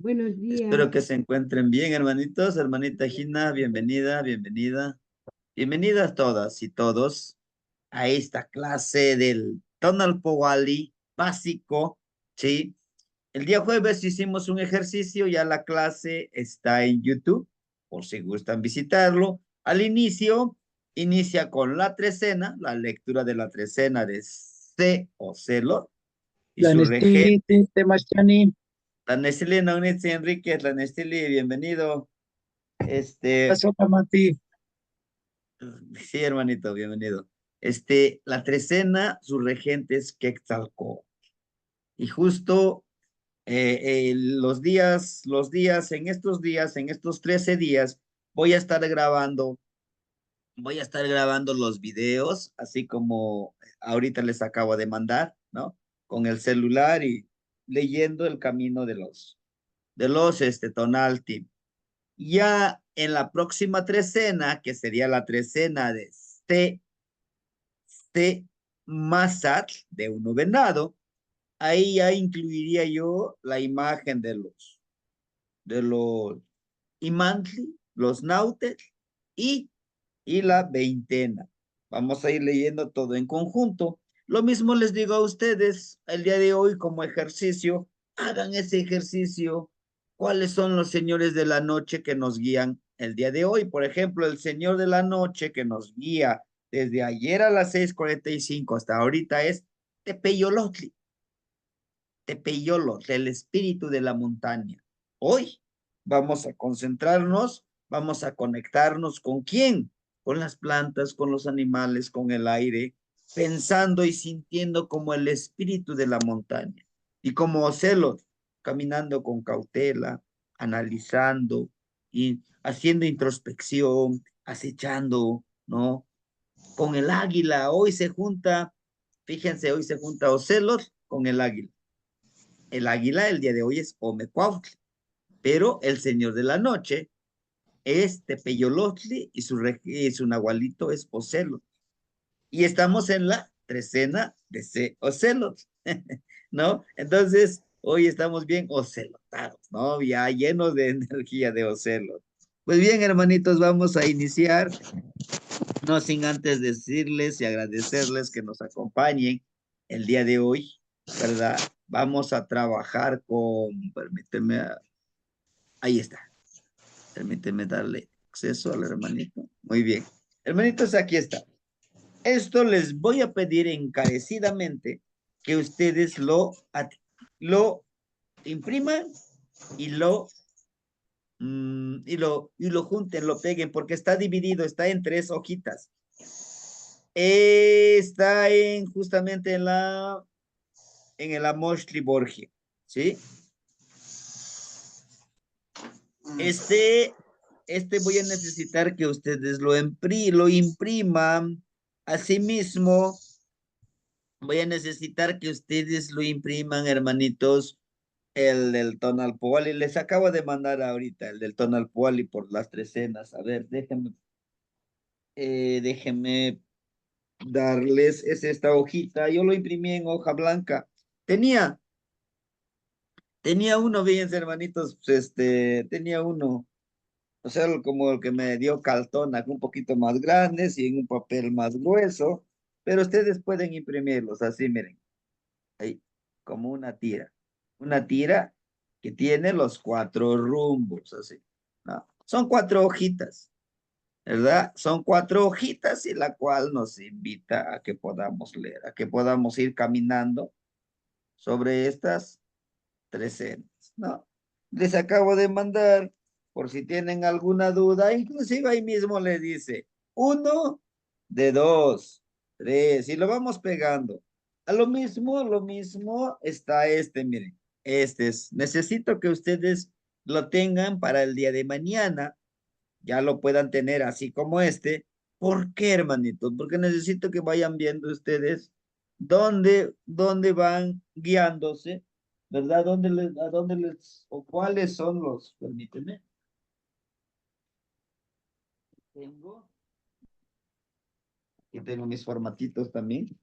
Buenos días. Espero que se encuentren bien, hermanitos. Hermanita Gina, bienvenida, bienvenida. Bienvenidas todas y todos a esta clase del Tonal Powali básico, ¿sí? El día jueves hicimos un ejercicio, ya la clase está en YouTube, por si gustan visitarlo. Al inicio, inicia con la trecena, la lectura de la trecena de C o Celo y su Lanestini, regente. Temachani, La Nestlé Naunitzi Enríquez, la Nestlé, bienvenido. Este, Asotamati, sí, hermanito, bienvenido. La trecena, su regente es Quetzalcóatl. Y justo en estos 13 días, voy a estar grabando los videos, así como ahorita les acabo de mandar, ¿no? Con el celular y leyendo el camino de los Tonalti. Ya en la próxima trecena, que sería la trecena de C Masat, de uno venado, ahí ya incluiría yo la imagen de los Imantli, los Nautet y, y la veintena. Vamos a ir leyendo todo en conjunto. Lo mismo les digo a ustedes el día de hoy como ejercicio. Hagan ese ejercicio. ¿Cuáles son los señores de la noche que nos guían el día de hoy? Por ejemplo, el señor de la noche que nos guía desde ayer a las 6:45 hasta ahorita es Tepeyolotli. Tepeyolotl, el espíritu de la montaña. Hoy vamos a concentrarnos, vamos a conectarnos con quién, con las plantas, con los animales, con el aire, pensando y sintiendo como el espíritu de la montaña. Y como Ocelot, caminando con cautela, analizando y haciendo introspección, acechando, ¿no? Con el águila, hoy se junta, fíjense, hoy se junta Ocelot con el águila. El águila el día de hoy es Omecuautli, pero el señor de la noche es Tepeyolotli y su nahualito es Ocelot. Y estamos en la trecena de Ocelot, ¿no? Entonces, hoy estamos bien ocelotados, ¿no? Ya llenos de energía de Ocelot. Pues bien, hermanitos, vamos a iniciar, no sin antes decirles y agradecerles que nos acompañen el día de hoy, ¿verdad? Vamos a trabajar permíteme, ahí está, permíteme darle acceso al hermanito. Muy bien. Hermanitos, aquí está. Esto les voy a pedir encarecidamente que ustedes lo impriman y lo junten, lo peguen, porque está dividido, está en 3 hojitas. Está justamente en el Amoshli Borgia, ¿sí? Este, voy a necesitar que ustedes lo impriman. Asimismo, voy a necesitar que ustedes lo impriman, hermanitos, el del Tonal Poali. Les acabo de mandar ahorita el del Tonal Poali por las trecenas. A ver, déjenme darles, es esta hojita. Yo lo imprimí en hoja blanca. Tenía, tenía uno, fíjense, hermanitos, pues, tenía uno. O sea, como el que me dio Caltona, un poquito más grandes y en un papel más grueso, pero ustedes pueden imprimirlos así, miren, ahí, como una tira que tiene los 4 rumbos, así, ¿no? Son 4 hojitas, ¿verdad? Son 4 hojitas y la cual nos invita a que podamos leer, a que podamos ir caminando sobre estas 3 ¿no? Les acabo de mandar, por si tienen alguna duda, inclusive ahí mismo le dice, 1 de 2, 3, y lo vamos pegando. A lo mismo está miren, necesito que ustedes lo tengan para el día de mañana, ya lo puedan tener así como ¿Por qué, hermanitos? Porque necesito que vayan viendo ustedes dónde van guiándose, ¿verdad? O cuáles son permíteme, tengo, aquí tengo mis formatitos también.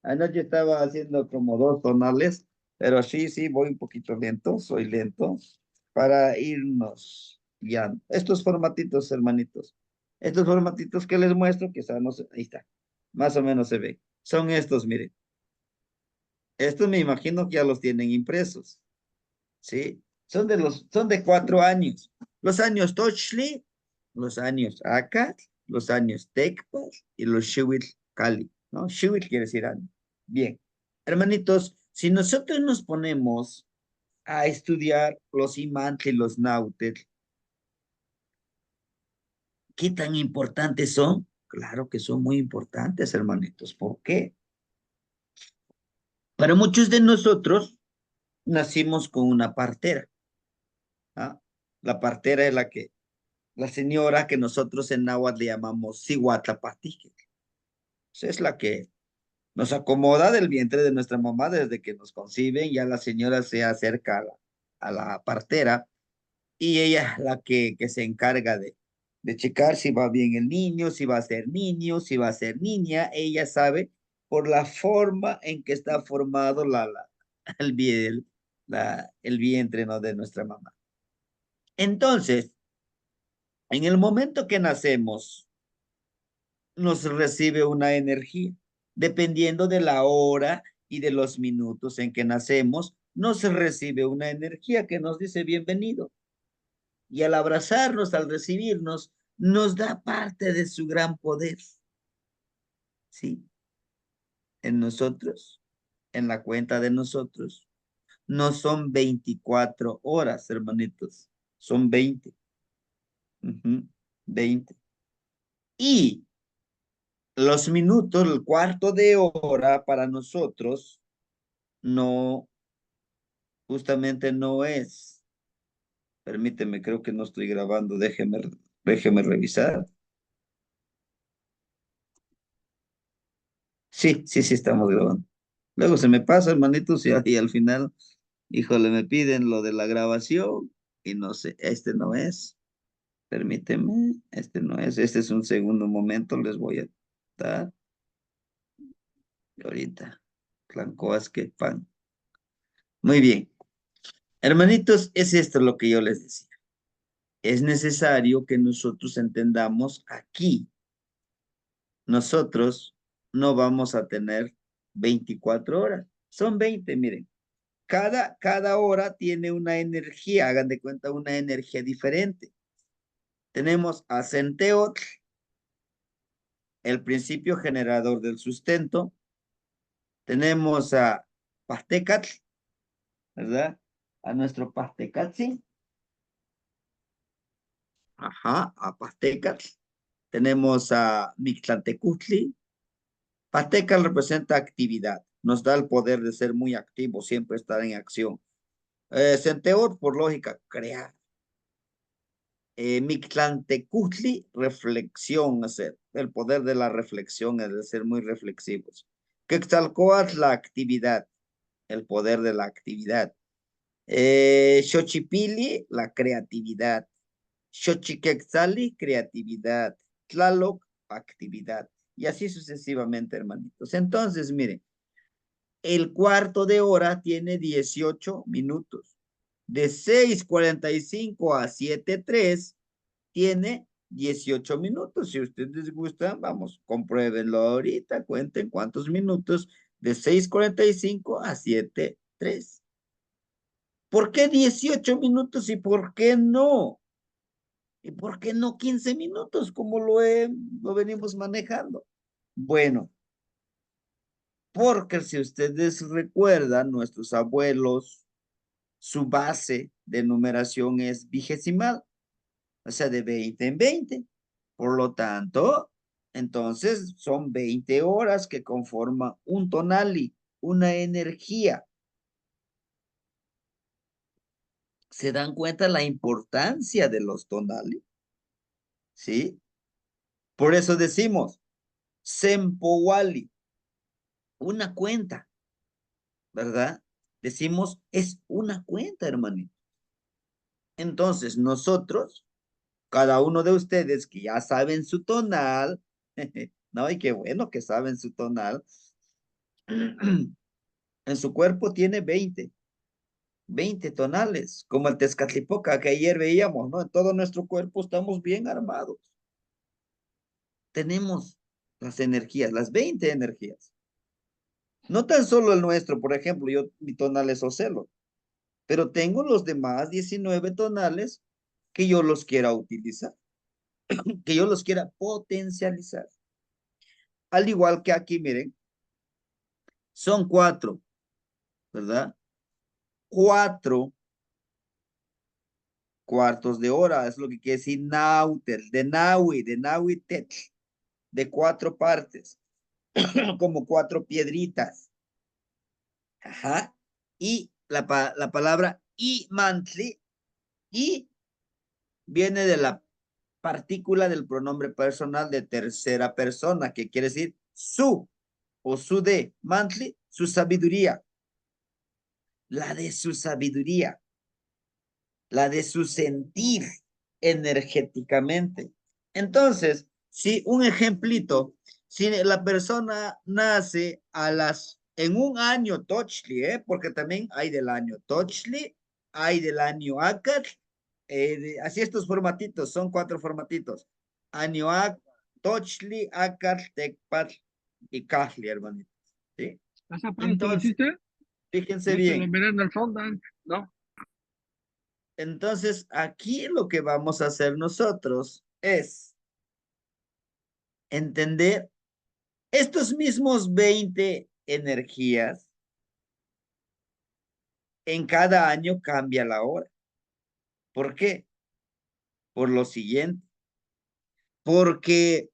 Anoche estaba haciendo como 2 tonales, pero sí, voy un poquito lento, soy lento. para irnos ya. Estos formatitos, hermanitos. Estos formatitos que les muestro, quizás no sé, ahí está. Más o menos se ve. Son estos, miren. Estos me imagino que ya los tienen impresos. ¿Sí? Son de 4 años. Los años Tochli, los años Akat, los años Tecpas y los Shiwit Kali, ¿no? Shiwit quiere decir año. Bien. Hermanitos, si nosotros nos ponemos a estudiar los Imantli y los Nautet, ¿qué tan importantes son? Claro que son muy importantes, hermanitos. ¿Por qué? Para muchos de nosotros nacimos con una partera. ¿Ah? La partera es la señora que nosotros en náhuatl le llamamos Cihuatlapatique. Es la que nos acomoda del vientre de nuestra mamá desde que nos conciben. Ya la señora se acerca a la partera y ella es la que se encarga de checar si va bien el niño, si va a ser niño, si va a ser niña. Ella sabe por la forma en que está formado el vientre, ¿no? De nuestra mamá. Entonces, en el momento que nacemos, nos recibe una energía. Dependiendo de la hora y de los minutos en que nacemos, nos recibe una energía que nos dice bienvenido. Y al abrazarnos, al recibirnos, nos da parte de su gran poder. ¿Sí? En nosotros, en la cuenta de nosotros. No son 24 horas, hermanitos. Son 20. 20. Y los minutos, el cuarto de hora para nosotros no, justamente no es. Permíteme, creo que no estoy grabando, déjeme revisar. Sí, sí, sí, estamos grabando. Luego se me pasa, hermanitos, y al final, híjole, me piden lo de la grabación y no sé, este no es. Permíteme, este no es, este es un segundo momento, les voy a dar ahorita. Clancoasque pan. Muy bien. Hermanitos, es esto lo que yo les decía. Es necesario que nosotros entendamos aquí. Nosotros no vamos a tener 24 horas. Son 20, miren. Cada hora tiene una energía, hagan de cuenta, una energía diferente. Tenemos a Centeotl, el principio generador del sustento. Tenemos a Pastecatl, ¿verdad? A nuestro Pastecatzi. Ajá, a Pastecatl. Tenemos a Mictlantecutli. Pastecal representa actividad, nos da el poder de ser muy activo, siempre estar en acción. Centeor, por lógica, crear. Mictlantecutli, reflexión, hacer. El poder de la reflexión es de ser muy reflexivos. Quetzalcóatl, la actividad, el poder de la actividad. Xochipili, la creatividad. Xochiquetzali, creatividad. Tlaloc, actividad. Y así sucesivamente, hermanitos. Entonces, miren, el cuarto de hora tiene 18 minutos. De 6:45 a 7:03 tiene 18 minutos. Si ustedes gustan, vamos, compruébenlo ahorita, cuenten cuántos minutos de 6:45 a 7:03. ¿Por qué 18 minutos y por qué no? ¿Y por qué no 15 minutos como lo venimos manejando? Bueno, porque si ustedes recuerdan, nuestros abuelos, su base de numeración es vigesimal, o sea, de 20 en 20. Por lo tanto, entonces son 20 horas que conforman un tonali, una energía. ¿Se dan cuenta la importancia de los tonali? ¿Sí? Por eso decimos, Sempowali, una cuenta, ¿verdad? Decimos, es una cuenta, hermanito. Entonces, nosotros, cada uno de ustedes que ya saben su tonal, no, y qué bueno que saben su tonal, en su cuerpo tiene 20. 20 tonales, como el Tezcatlipoca que ayer veíamos, ¿no? En todo nuestro cuerpo estamos bien armados. Tenemos las energías, las 20 energías. No tan solo el nuestro, por ejemplo, yo mi tonal es ocelo, pero tengo los demás 19 tonales que yo los quiera utilizar, que yo los quiera potencializar. Al igual que aquí, miren, son 4, ¿verdad? 4 cuartos de hora, es lo que quiere decir náutel, de nahui tet, de 4 partes, como 4 piedritas. Ajá. Y la palabra y mantli, y viene de la partícula del pronombre personal de tercera persona, que quiere decir su o su de, mantli, su sabiduría, la de su sabiduría, la de su sentir energéticamente. Entonces, si un ejemplito, si la persona nace en un año Tochli, porque también hay del año Tochli, hay del año Akat, así estos formatitos, son 4 formatitos. Año Ak, Tochli, Akat, Tecpat y Kahli, hermanitos. ¿Sí? ¿Esa pregunta lo Entonces, hiciste? fíjense Yo te lo bien. miré en el fondo, ¿no? Entonces, aquí lo que vamos a hacer nosotros es entender estos mismos 20 energías, en cada año cambia la hora. ¿Por qué? Por lo siguiente, porque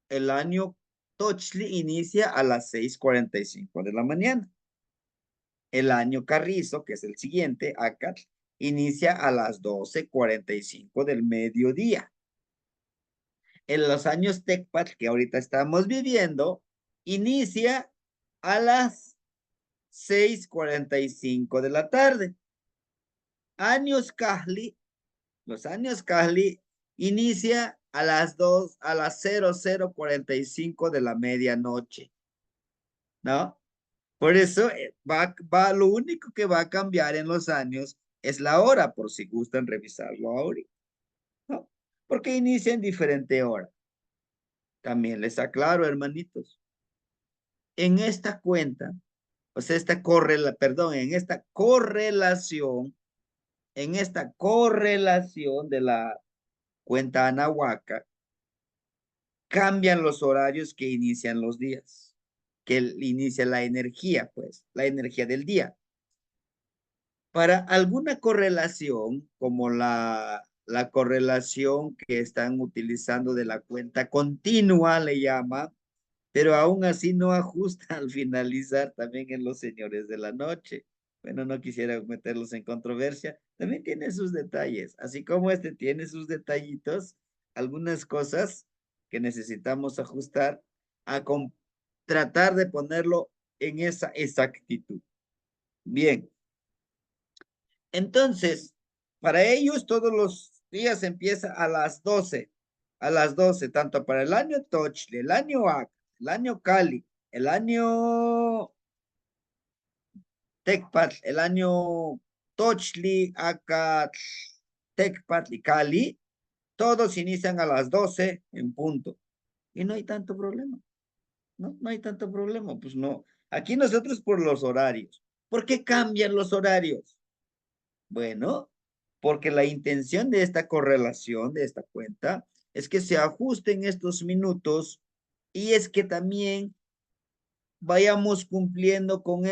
el año Tochli inicia a las 6:45 de la mañana. El año Carrizo, que es el siguiente, Acat, inicia a las 12:45 del mediodía. En los años Tecpat, que ahorita estamos viviendo, inicia a las 6:45 de la tarde. Años Kahli, los años Kahli, inicia a las 00:45 de la medianoche, ¿no? Por eso lo único que va a cambiar en los años es la hora, por si gustan revisarlo ahorita, ¿no? Porque inicia en diferente hora. También les aclaro, hermanitos, en esta cuenta, o sea, en esta correlación de la cuenta Anahuaca, cambian los horarios que inician los días, que inicia la energía, pues, la energía del día. Para alguna correlación, como la correlación que están utilizando de la cuenta continua, le llama, pero aún así no ajusta al finalizar también en los señores de la noche. Bueno, no quisiera meterlos en controversia. También tiene sus detalles, así como este tiene sus detallitos, algunas cosas que necesitamos ajustar a tratar de ponerlo en esa exactitud. Bien, entonces, para ellos todos los días empieza a las 12, tanto para el año Tochli, el año Ac, el año Cali, el año Tecpat, el año Tochli, Acat, Tecpat y Cali, todos inician a las 12 en punto. Y no hay tanto problema, ¿no? No hay tanto problema, pues no. Aquí nosotros por los horarios. ¿Por qué cambian los horarios? Bueno, porque la intención de esta correlación, de esta cuenta, es que se ajusten estos minutos y es que también vayamos cumpliendo con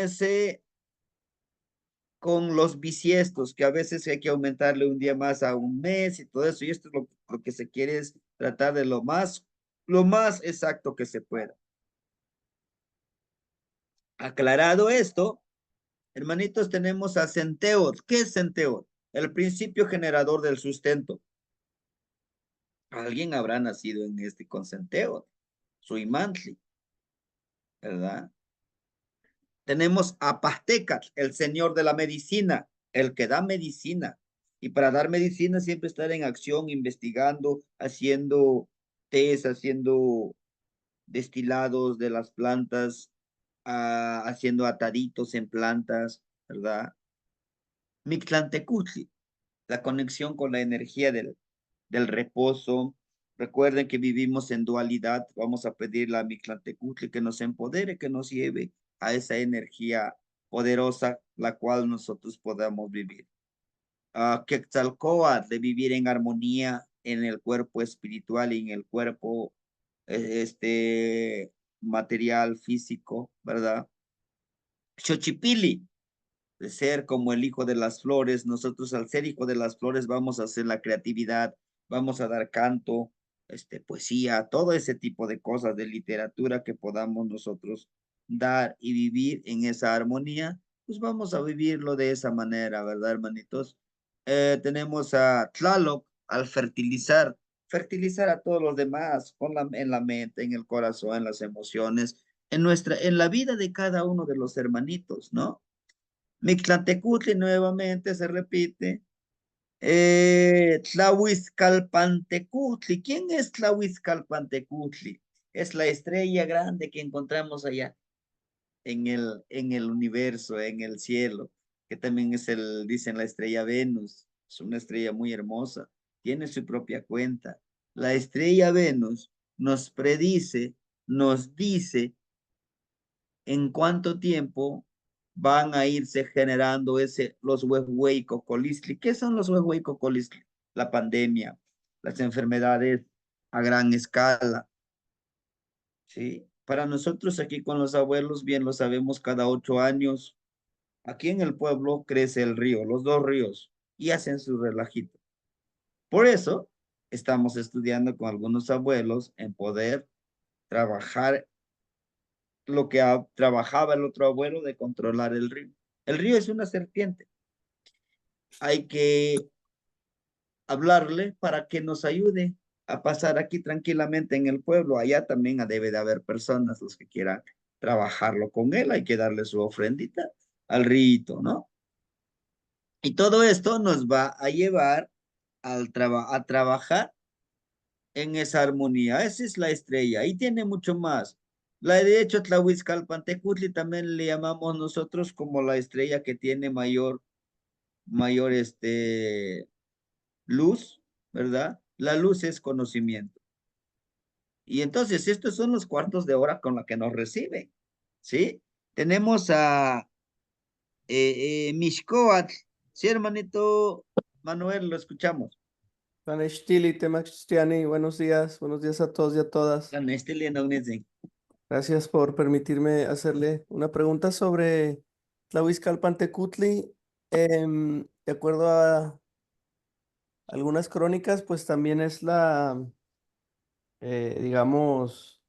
los bisiestos, que a veces hay que aumentarle un día más a un mes y todo eso, y esto es lo que se quiere es tratar de lo más exacto que se pueda. Aclarado esto, hermanitos, tenemos a Centeot. ¿Qué es Centeot? El principio generador del sustento. Alguien habrá nacido en este consenteo, Suimantli, ¿verdad? Tenemos a Pastecat, el señor de la medicina, el que da medicina. Y para dar medicina siempre estar en acción, investigando, haciendo test, haciendo destilados de las plantas, haciendo ataditos en plantas, ¿verdad? Mictlantecutli, la conexión con la energía del reposo. Recuerden que vivimos en dualidad. Vamos a pedirle a Mictlantecutli que nos empodere, que nos lleve a esa energía poderosa, la cual nosotros podamos vivir. Quetzalcóatl, de vivir en armonía en el cuerpo espiritual y en el cuerpo material, físico, ¿verdad? Xochipili, de ser como el hijo de las flores. Nosotros al ser hijo de las flores vamos a hacer la creatividad, vamos a dar canto, poesía, todo ese tipo de cosas de literatura que podamos nosotros dar y vivir en esa armonía, pues vamos a vivirlo de esa manera, ¿verdad, hermanitos? Tenemos a Tlaloc al fertilizar a todos los demás en la mente, en el corazón, en las emociones, en la vida de cada uno de los hermanitos, ¿no? Mictlantecutli nuevamente se repite. Tlahuizcalpantecutli. ¿Quién es Tlahuizcalpantecutli? Es la estrella grande que encontramos allá en el universo, en el cielo, que también es dicen la estrella Venus. Es una estrella muy hermosa. Tiene su propia cuenta. La estrella Venus nos predice, nos dice en cuánto tiempo van a irse generando los huehuey cocolistli. ¿Qué son los huehuey cocolistli? La pandemia, las enfermedades a gran escala, ¿sí? Para nosotros aquí con los abuelos, bien lo sabemos, cada 8 años, aquí en el pueblo crece el río, los dos ríos, y hacen su relajito. Por eso estamos estudiando con algunos abuelos en poder trabajar lo que trabajaba el otro abuelo de controlar el río. El río es una serpiente. Hay que hablarle para que nos ayude a pasar aquí tranquilamente en el pueblo. Allá también debe de haber personas los que quieran trabajarlo con él. Hay que darle su ofrendita al río, ¿no? Y todo esto nos va a llevar a trabajar en esa armonía. Esa es la estrella y tiene mucho más. La de hecho, Tlahuizcalpantecutli también le llamamos nosotros como la estrella que tiene mayor luz, ¿verdad? La luz es conocimiento. Y entonces estos son los cuartos de hora con la que nos reciben, ¿sí? Tenemos a Mixcoatl, sí, hermanito Manuel, lo escuchamos. Taneshtili, Temachtstiani, buenos días a todos y a todas. Gracias por permitirme hacerle una pregunta sobre Tlahuizcalpantecutli. De acuerdo a algunas crónicas, pues también es la, digamos,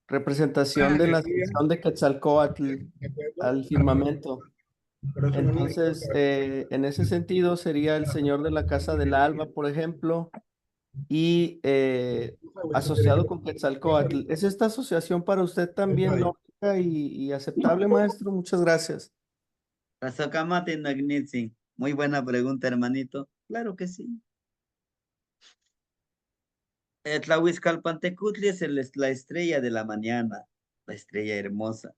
representación de la ascensión de Quetzalcóatl al firmamento. Entonces, en ese sentido, sería el señor de la Casa del Alba, por ejemplo, y asociado con Quetzalcóatl. ¿Es esta asociación para usted también lógica y aceptable, maestro? Muchas gracias. Muy buena pregunta, hermanito. Claro que sí. Tlahuizcalpantecutli es la estrella de la mañana, la estrella hermosa.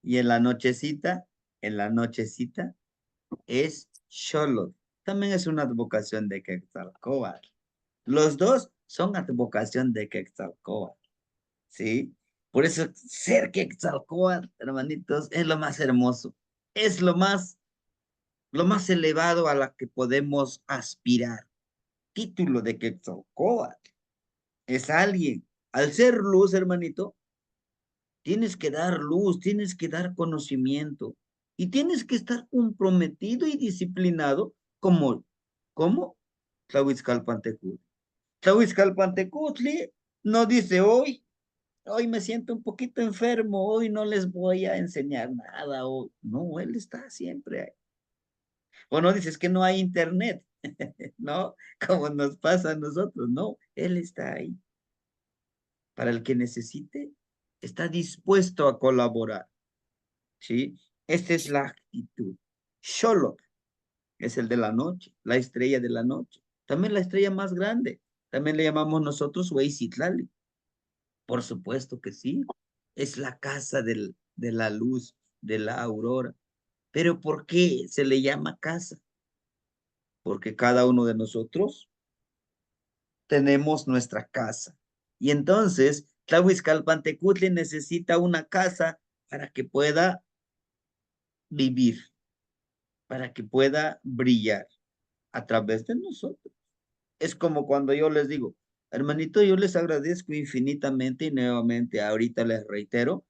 Y en la nochecita, es Xolotl. También es una advocación de Quetzalcóatl. Los dos son advocación de Quetzalcóatl, ¿sí? Por eso ser Quetzalcóatl, hermanitos, es lo más hermoso. Es lo más elevado a la que podemos aspirar. Título de Quetzalcóatl. Es alguien. Al ser luz, hermanito, tienes que dar luz, tienes que dar conocimiento y tienes que estar comprometido y disciplinado como Tlahuizcalpantecutli. Tlahuizcalpantecutli no dice hoy me siento un poquito enfermo, hoy no les voy a enseñar nada, no, él está siempre ahí. O no dices que no hay internet, ¿no? Como nos pasa a nosotros, no, él está ahí. Para el que necesite, está dispuesto a colaborar, ¿sí? Esta es la actitud. Xolotl es el de la noche, la estrella de la noche. También la estrella más grande. También le llamamos nosotros Hueycitlali. Por supuesto que sí. es la casa de la luz, de la aurora. Pero ¿por qué se le llama casa? Porque cada uno de nosotros tenemos nuestra casa. Y entonces, Tlahuizcalpantecutli necesita una casa para que pueda vivir, para que pueda brillar a través de nosotros. Es como cuando yo les digo, hermanito, yo les agradezco infinitamente y nuevamente ahorita les reitero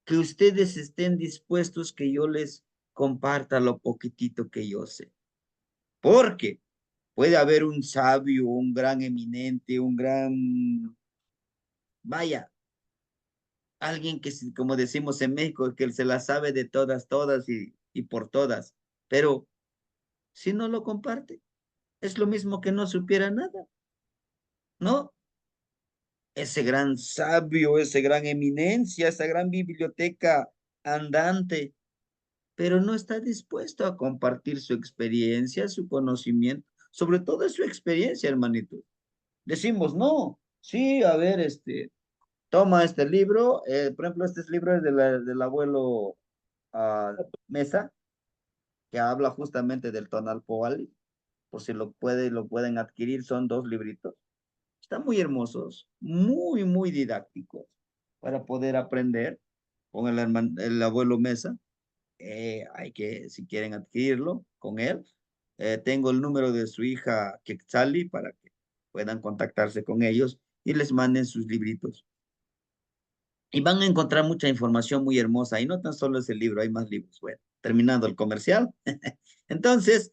que ustedes estén dispuestos que yo les comparta lo poquitito que yo sé. Porque puede haber un sabio, un gran eminente, un gran, vaya, alguien que, como decimos en México, que se la sabe de todas, todas y por todas. Pero si no lo comparte, es lo mismo que no supiera nada, ¿no? Ese gran sabio, ese gran eminencia, esa gran biblioteca andante, pero no está dispuesto a compartir su experiencia, su conocimiento, sobre todo su experiencia, hermanito. Decimos, no, sí, a ver, toma este libro, por ejemplo, este libro es del abuelo Mesa, que habla justamente del Tonalpoali, por si lo pueden adquirir, son 2 libritos. Están muy hermosos, muy, muy didácticos para poder aprender con el abuelo Mesa. Hay que, si quieren adquirirlo con él, tengo el número de su hija Quetzali para que puedan contactarse con ellos y les manden sus libritos. Y van a encontrar mucha información muy hermosa. Y no tan solo ese libro, hay más libros. Bueno, terminando el comercial. Entonces,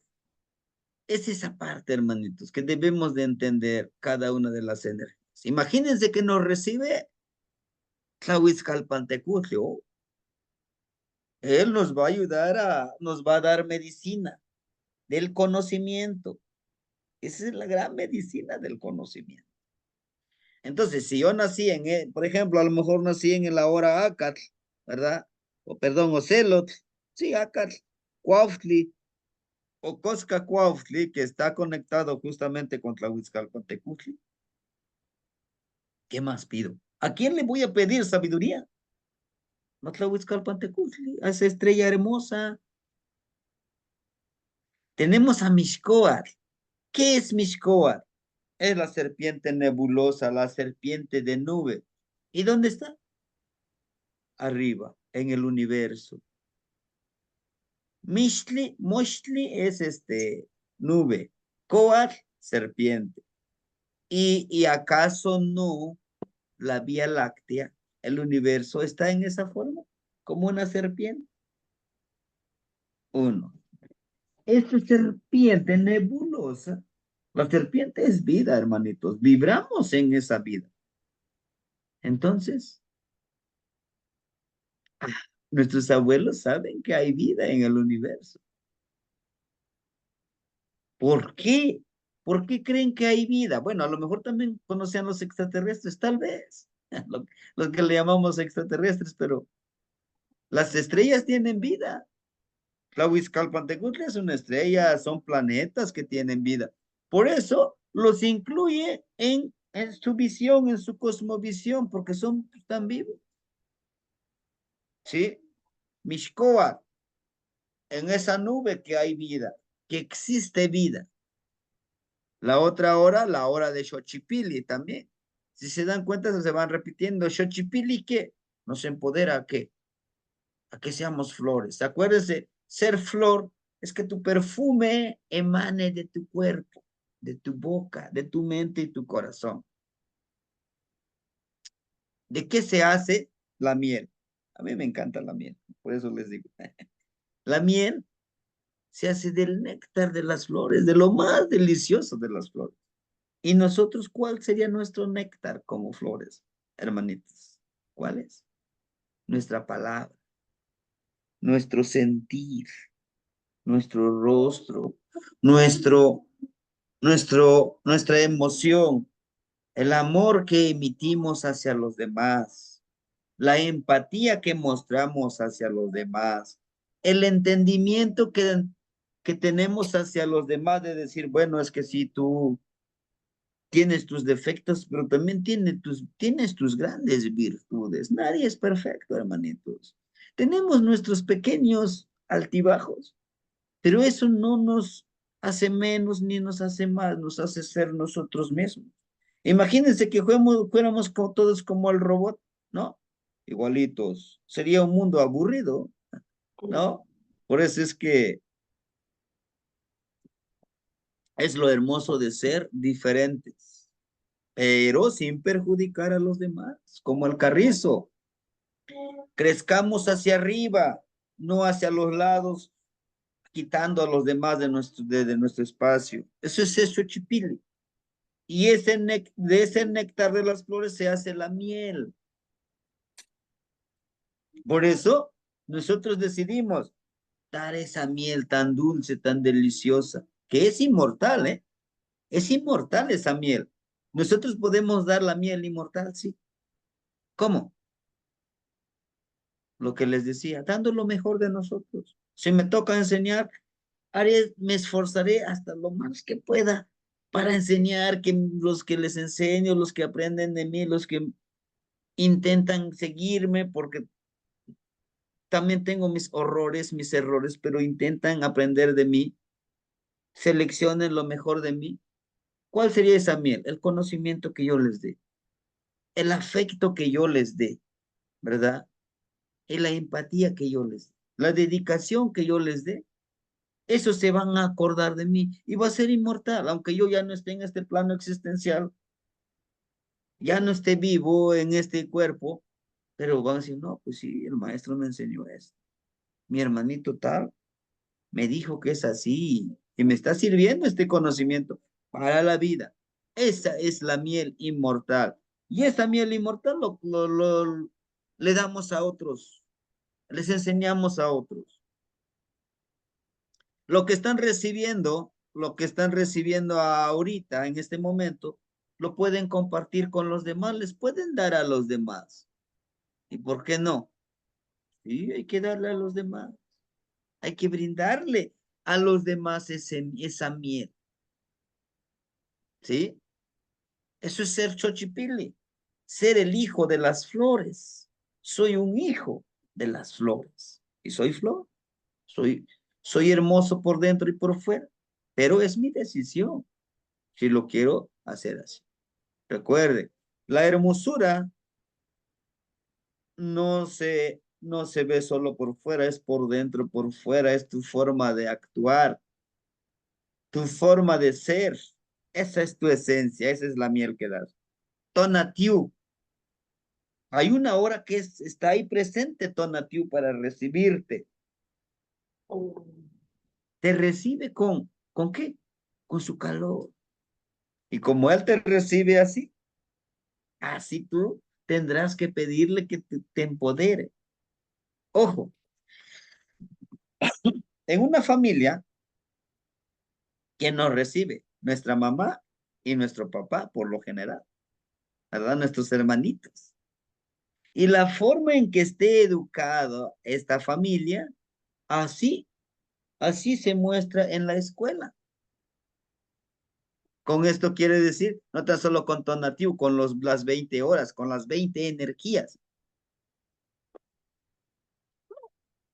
es esa parte, hermanitos, que debemos de entender cada una de las energías. Imagínense que nos recibe Tlahuizcalpantecutli. Él nos va a ayudar nos va a dar medicina del conocimiento. Esa es la gran medicina del conocimiento. Entonces, si yo nací por ejemplo, a lo mejor nací en la hora Acatl, ¿verdad? O perdón, Ocelot, sí, Acatl, Cuautli, o Cosca Cuautli, que está conectado justamente con Tlahuizcalpantecutli. ¿Qué más pido? ¿A quién le voy a pedir sabiduría? No Tlahuizcalpantecutli, a esa estrella hermosa. Tenemos a Mixcoatl. ¿Qué es Mixcoatl? Es la serpiente nebulosa, la serpiente de nube. ¿Y dónde está? Arriba, en el universo. Mochtli es nube. Coatl, serpiente. ¿Y acaso no la Vía Láctea, el universo, está en esa forma? Como una serpiente. Uno. Esta serpiente nebulosa, la serpiente es vida, hermanitos. Vibramos en esa vida. Entonces, nuestros abuelos saben que hay vida en el universo. ¿Por qué? ¿Por qué creen que hay vida? Bueno, a lo mejor también conocían los extraterrestres, tal vez, los que le llamamos extraterrestres, pero las estrellas tienen vida. Tlahuizcalpantecutli es una estrella, son planetas que tienen vida. Por eso los incluye en su visión, en su cosmovisión, porque son tan vivos. ¿Sí? Mixcoa, en esa nube que hay vida, que existe vida. La otra hora, la hora de Xochipilli también. Si se dan cuenta, se van repitiendo. Xochipilli, ¿qué? Nos empodera a qué? A que seamos flores. Acuérdense, ser flor es que tu perfume emane de tu cuerpo, de tu boca, de tu mente y tu corazón. ¿De qué se hace la miel? A mí me encanta la miel, por eso les digo. La miel se hace del néctar de las flores, de lo más delicioso de las flores. ¿Y nosotros cuál sería nuestro néctar como flores, hermanitos? ¿Cuál es? Nuestra palabra, nuestro sentir, nuestro rostro, nuestra emoción, el amor que emitimos hacia los demás, la empatía que mostramos hacia los demás, el entendimiento que tenemos hacia los demás de decir, bueno, es que si tú tienes tus defectos, pero también tienes tus grandes virtudes. Nadie es perfecto, hermanitos. Tenemos nuestros pequeños altibajos, pero eso no nos hace menos ni nos hace más, nos hace ser nosotros mismos. Imagínense que fuéramos todos como el robot, ¿no? Igualitos. Sería un mundo aburrido, ¿no? Por eso es que es lo hermoso de ser diferentes, pero sin perjudicar a los demás, como el carrizo. Crezcamos hacia arriba, no hacia los lados, quitando a los demás de nuestro espacio. Eso es eso, chipili. Y de ese néctar de las flores se hace la miel. Por eso, nosotros decidimos dar esa miel tan dulce, tan deliciosa, que es inmortal, ¿eh? Es inmortal esa miel. Nosotros podemos dar la miel inmortal, sí. ¿Cómo? Lo que les decía, dando lo mejor de nosotros. Si me toca enseñar, me esforzaré hasta lo más que pueda para enseñar que los que les enseño, los que aprenden de mí, los que intentan seguirme, porque también tengo mis horrores, mis errores, pero intentan aprender de mí, seleccionen lo mejor de mí. ¿Cuál sería esa miel? El conocimiento que yo les dé, el afecto que yo les dé, ¿verdad? Y la empatía que yo les dé, la dedicación que yo les dé. Esos se van a acordar de mí y va a ser inmortal, aunque yo ya no esté en este plano existencial, ya no esté vivo en este cuerpo, pero van a decir, no, pues sí, el maestro me enseñó esto. Mi hermanito tal me dijo que es así y me está sirviendo este conocimiento para la vida. Esa es la miel inmortal. Y esa miel inmortal le damos a otros, les enseñamos a otros. Lo que están recibiendo ahorita, en este momento, lo pueden compartir con los demás, les pueden dar a los demás. ¿Y por qué no? Sí, hay que darle a los demás. Hay que brindarle a los demás esa miel. ¿Sí? Eso es ser chochipili, ser el hijo de las flores. Soy un hijo de las flores. Y soy flor. Soy hermoso por dentro y por fuera. Pero es mi decisión si lo quiero hacer así. Recuerde, la hermosura no se ve solo por fuera, es por dentro, por fuera, es tu forma de actuar, tu forma de ser. Esa es tu esencia, esa es la miel que das. Tonatiu. Hay una hora que está ahí presente, Tonatiu, para recibirte. Te recibe ¿con qué? Con su calor. Y como él te recibe así, así tú tendrás que pedirle que te empodere. Ojo, en una familia que nos recibe, nuestra mamá y nuestro papá, por lo general, ¿verdad? Nuestros hermanitos. Y la forma en que esté educado esta familia, así, así se muestra en la escuela. Con esto quiere decir, no tan solo con Tonatiuh, con las 20 horas, con las 20 energías.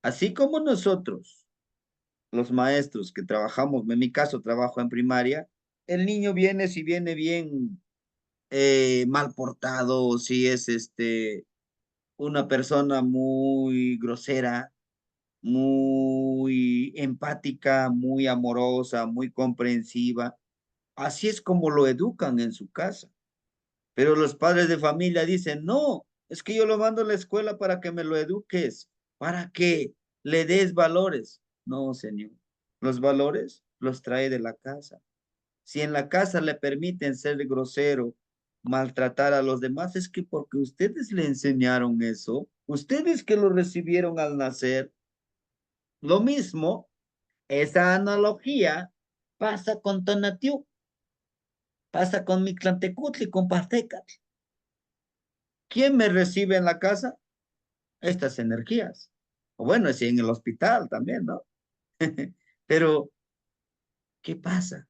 Así como nosotros, los maestros que trabajamos, en mi caso trabajo en primaria, el niño viene, si viene bien mal portado, si es una persona muy grosera, muy empática, muy amorosa, muy comprensiva. Así es como lo educan en su casa. Pero los padres de familia dicen, no, es que yo lo mando a la escuela para que me lo eduques, para que le des valores. No, señor. Los valores los trae de la casa. Si en la casa le permiten ser grosero, maltratar a los demás, es que porque ustedes le enseñaron eso, ustedes que lo recibieron al nacer, lo mismo, esa analogía pasa con Tonatiuh, pasa con Mictlantecutli, con Pastecatl. ¿Quién me recibe en la casa? Estas energías. O bueno, sí, en el hospital también, ¿no? Pero, ¿qué pasa?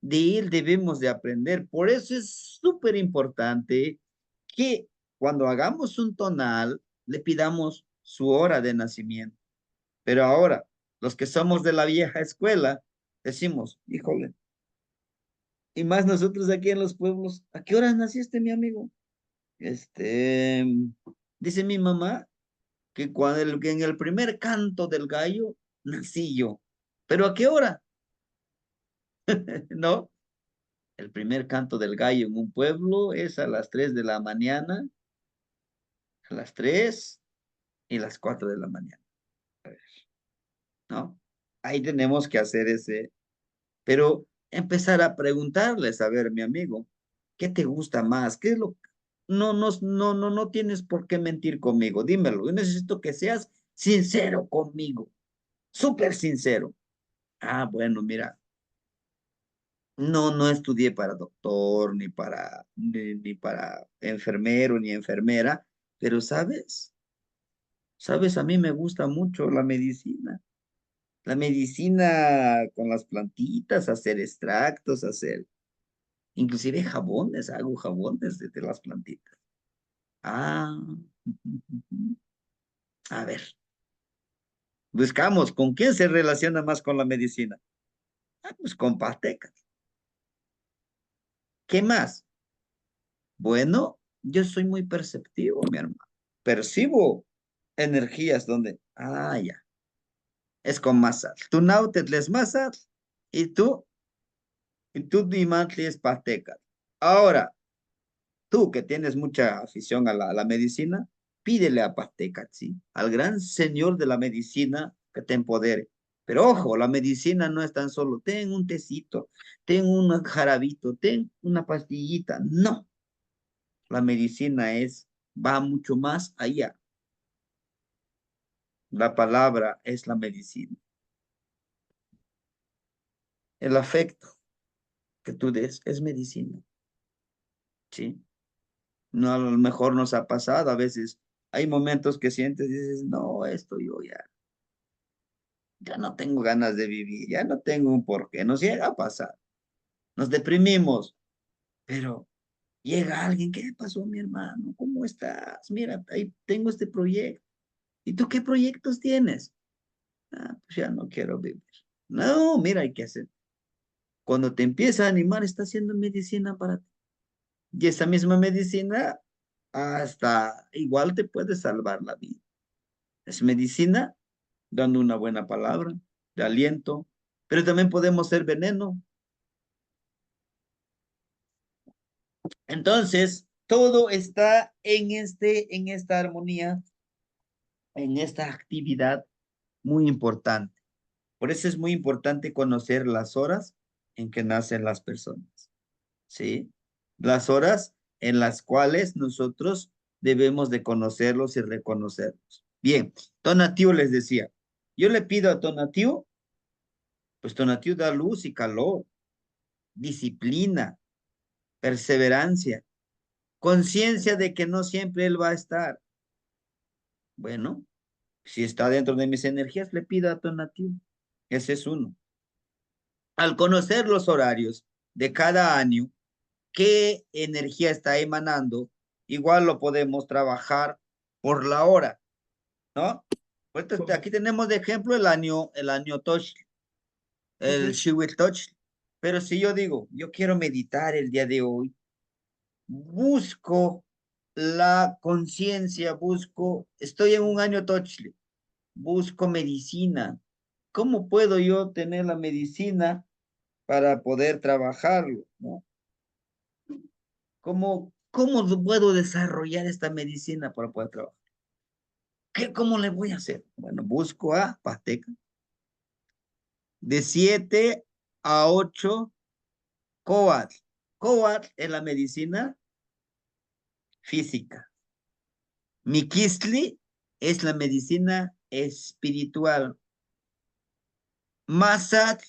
De él debemos de aprender. Por eso es súper importante que cuando hagamos un tonal, le pidamos su hora de nacimiento. Pero ahora, los que somos de la vieja escuela, decimos, híjole, y más nosotros aquí en los pueblos, ¿a qué hora naciste, mi amigo? Este, dice mi mamá que en el primer canto del gallo nací yo. ¿Pero a qué hora? ¿No? El primer canto del gallo en un pueblo es a las 3 de la mañana, a las 3 y las 4 de la mañana, ¿no? Ahí tenemos que hacer ese, pero empezar a preguntarles, a ver, mi amigo, ¿qué te gusta más? ¿Qué es lo no tienes por qué mentir conmigo, dímelo. Yo necesito que seas sincero conmigo, súper sincero. Ah, bueno, mira, no estudié para doctor, ni para enfermero, ni enfermera, pero sabes, a mí me gusta mucho la medicina. La medicina con las plantitas, hacer extractos, hacer, inclusive jabones, hago jabones de las plantitas. Ah, a ver, buscamos, ¿con quién se relaciona más con la medicina? Ah, pues con Pasteca. ¿Qué más? Bueno, yo soy muy perceptivo, mi hermano. Percibo energías donde, ya, es con masas. Tú nautet les masas y tú dimantli es pateca. Ahora, tú que tienes mucha afición a la medicina, pídele a Pateca, ¿sí? Al gran señor de la medicina que te empodere. Pero ojo, la medicina no es tan solo, ten un tecito, ten un jarabito, ten una pastillita. No, la medicina va mucho más allá. La palabra es la medicina. El afecto que tú des es medicina, ¿sí? No, a lo mejor nos ha pasado, a veces hay momentos que sientes y dices, no, esto yo ya no tengo ganas de vivir, ya no tengo un porqué, nos llega a pasar, nos deprimimos, pero llega alguien, ¿qué pasó, mi hermano? ¿Cómo estás? Mira, ahí tengo este proyecto. ¿Y tú qué proyectos tienes? Ah, pues ya no quiero vivir. No, mira, hay que hacer. Cuando te empieza a animar, está haciendo medicina para ti. Y esa misma medicina hasta igual te puede salvar la vida. Es medicina dando una buena palabra de aliento, pero también podemos ser veneno. Entonces, todo está en esta armonía, en esta actividad muy importante. Por eso es muy importante conocer las horas en que nacen las personas, ¿sí? Las horas en las cuales nosotros debemos de conocerlos y reconocerlos. Bien, Tonatiuh les decía, yo le pido a Tonatiuh, pues Tonatiuh da luz y calor, disciplina, perseverancia, conciencia de que no siempre él va a estar. Bueno, si está dentro de mis energías, le pido a Tonatiuh. Ese es uno. Al conocer los horarios de cada año, qué energía está emanando, igual lo podemos trabajar por la hora, ¿no? Pues aquí tenemos de ejemplo el año Toshli, el Shiwit Toshli. Pero si yo digo, yo quiero meditar el día de hoy, busco la conciencia, estoy en un año Toshli, busco medicina. ¿Cómo puedo yo tener la medicina para poder trabajarlo, ¿no? ¿Cómo puedo desarrollar esta medicina para poder trabajar? ¿Cómo le voy a hacer? Bueno, busco a Pasteca. De 7 a 8 COAT. COAT es la medicina física. Miquistli es la medicina espiritual. Masat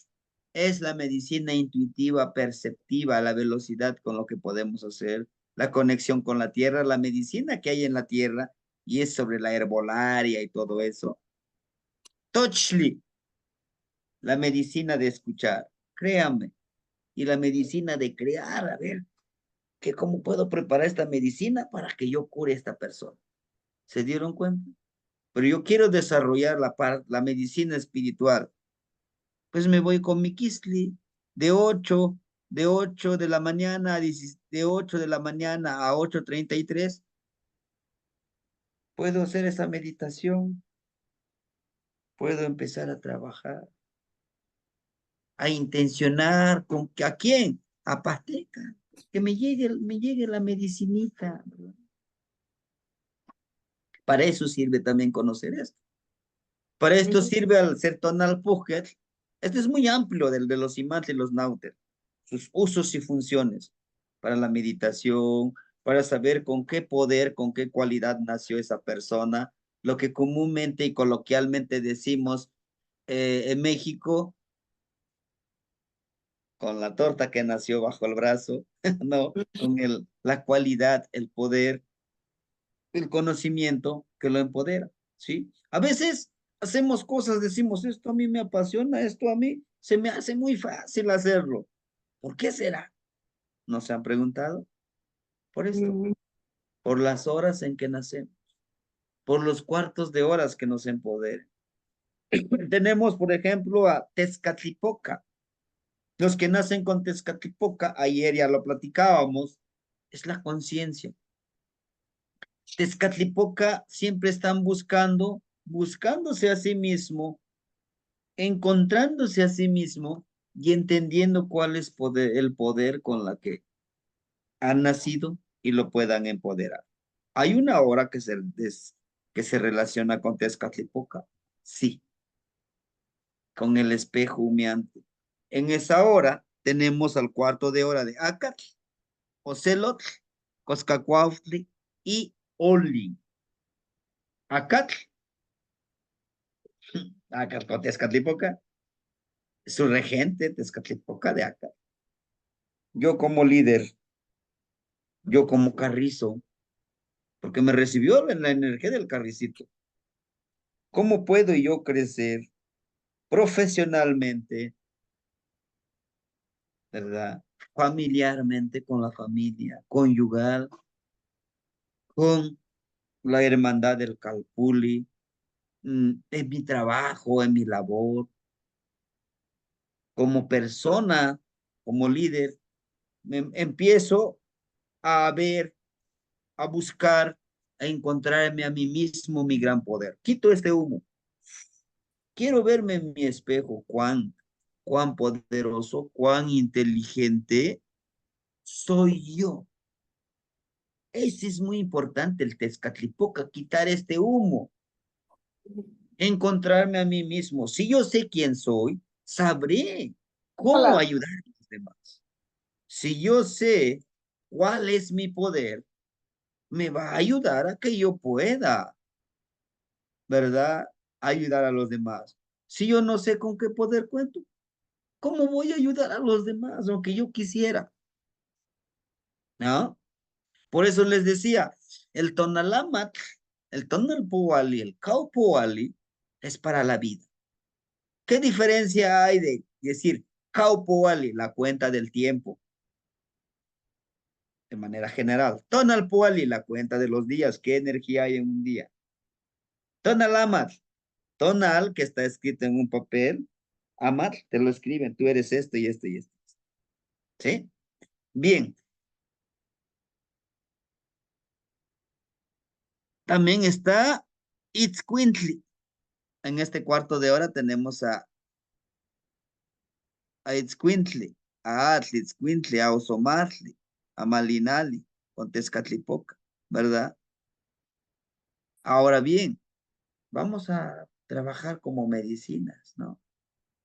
es la medicina intuitiva, perceptiva, la velocidad con lo que podemos hacer, la conexión con la tierra, la medicina que hay en la tierra, y es sobre la herbolaria y todo eso. Tochli, la medicina de escuchar. Créanme, y la medicina de crear, a ver, que cómo puedo preparar esta medicina para que yo cure a esta persona. ¿Se dieron cuenta? Pero yo quiero desarrollar la medicina espiritual. Pues me voy con mi Kisli de 8 de la mañana de 8 de la mañana a 8:33. Puedo hacer esa meditación, puedo empezar a trabajar, a intencionar con ¿a quién? A Pasteca, que me llegue la medicinita, ¿verdad? Para eso sirve también conocer esto. Para esto sirve al ser tonal Puget. Este es muy amplio del de los imantes y los náuter, sus usos y funciones para la meditación, para saber con qué poder, con qué cualidad nació esa persona, lo que comúnmente y coloquialmente decimos en México, con la torta que nació bajo el brazo, ¿no? Con la cualidad, el poder, el conocimiento que lo empodera, ¿sí? A veces hacemos cosas, decimos, esto a mí me apasiona, esto a mí se me hace muy fácil hacerlo. ¿Por qué será? ¿No se han preguntado? Por esto, por las horas en que nacemos, por los cuartos de horas que nos empoderen. Tenemos, por ejemplo, a Tezcatlipoca. Los que nacen con Tezcatlipoca, ayer ya lo platicábamos, es la conciencia. Tezcatlipoca siempre están buscándose a sí mismo, encontrándose a sí mismo y entendiendo cuál es el poder con la que han nacido y lo puedan empoderar. ¿Hay una hora que se relaciona con Tezcatlipoca? Sí, con el espejo humeante. En esa hora tenemos al cuarto de hora de Acatl, Ocelotl, Coscacuautli y Oli. Acatl, Acatl con Tezcatlipoca, su regente Tezcatlipoca de Acatl. Yo como líder, yo como carrizo, porque me recibió en la energía del carricito. ¿Cómo puedo yo crecer profesionalmente, verdad? Familiarmente con la familia, conyugal, con la hermandad del Calpuli, en mi trabajo, en mi labor, como persona, como líder, empiezo a ver, a buscar, a encontrarme a mí mismo mi gran poder. Quito este humo. Quiero verme en mi espejo cuán poderoso, cuán inteligente soy yo. Ese es muy importante, el Tezcatlipoca, quitar este humo, encontrarme a mí mismo. Si yo sé quién soy, sabré cómo ayudar a los demás. Si yo sé cuál es mi poder, me va a ayudar a que yo pueda, ¿verdad? Ayudar a los demás. Si yo no sé con qué poder cuento, ¿cómo voy a ayudar a los demás, aunque yo quisiera? ¿No? Por eso les decía, el Tonalamat, el Tonalpoali, el Caupoali es para la vida. ¿Qué diferencia hay de decir Caupoali, la cuenta del tiempo, de manera general? Tonalpoali, la cuenta de los días, ¿qué energía hay en un día? Tonalamat, tonal, que está escrito en un papel, amat, te lo escriben, tú eres esto y esto y esto. ¿Sí? Bien. También está Itzcuintli. En este cuarto de hora tenemos a Itzcuintli, a Atli, Itzcuintli, a Osomatli, a Malinali, con Tezcatlipoca, ¿verdad? Ahora bien, vamos a trabajar como medicinas, ¿no?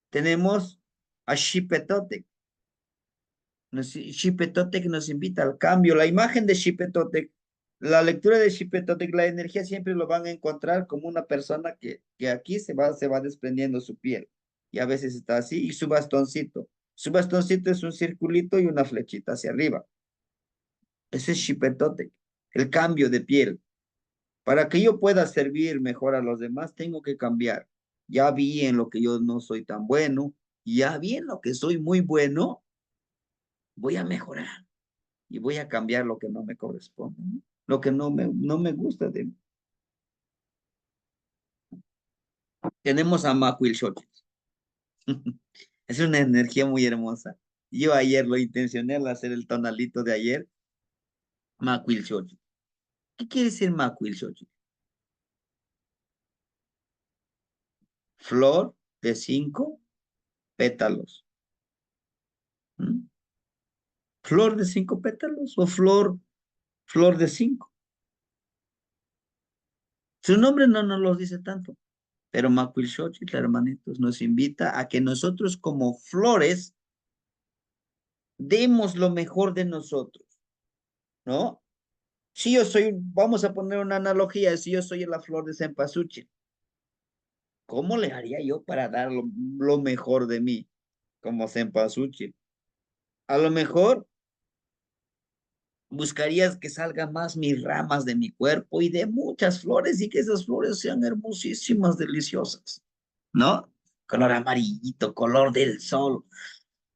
Tenemos a Xipetotec. Xipetotec nos invita al cambio. La imagen de Xipetotec, la lectura de Xipetotec, la energía siempre lo van a encontrar como una persona que aquí se va desprendiendo su piel. Y a veces está así, y su bastoncito. Su bastoncito es un circulito y una flechita hacia arriba. Ese es Xipetotec, el cambio de piel. Para que yo pueda servir mejor a los demás, tengo que cambiar. Ya vi en lo que yo no soy tan bueno, ya vi en lo que soy muy bueno, voy a mejorar y voy a cambiar lo que no me corresponde, ¿no? Lo que no me gusta de mí. Tenemos a Macuilxochitl. Es una energía muy hermosa. Yo ayer lo intencioné al hacer el tonalito de ayer, Macuilxochitl. ¿Qué quiere decir Macuilxochitl? Flor de 5 pétalos. ¿Mm? ¿Flor de 5 pétalos o flor de 5? Su nombre no nos lo dice tanto, pero Macuilxochitl, hermanitos, nos invita a que nosotros como flores demos lo mejor de nosotros, ¿no? Si yo soy, vamos a poner una analogía, si yo soy la flor de cempasúchil, ¿cómo le haría yo para dar lo mejor de mí como cempasúchil? A lo mejor buscarías que salgan más mis ramas de mi cuerpo y de muchas flores y que esas flores sean hermosísimas, deliciosas, ¿no? Color amarillito, color del sol.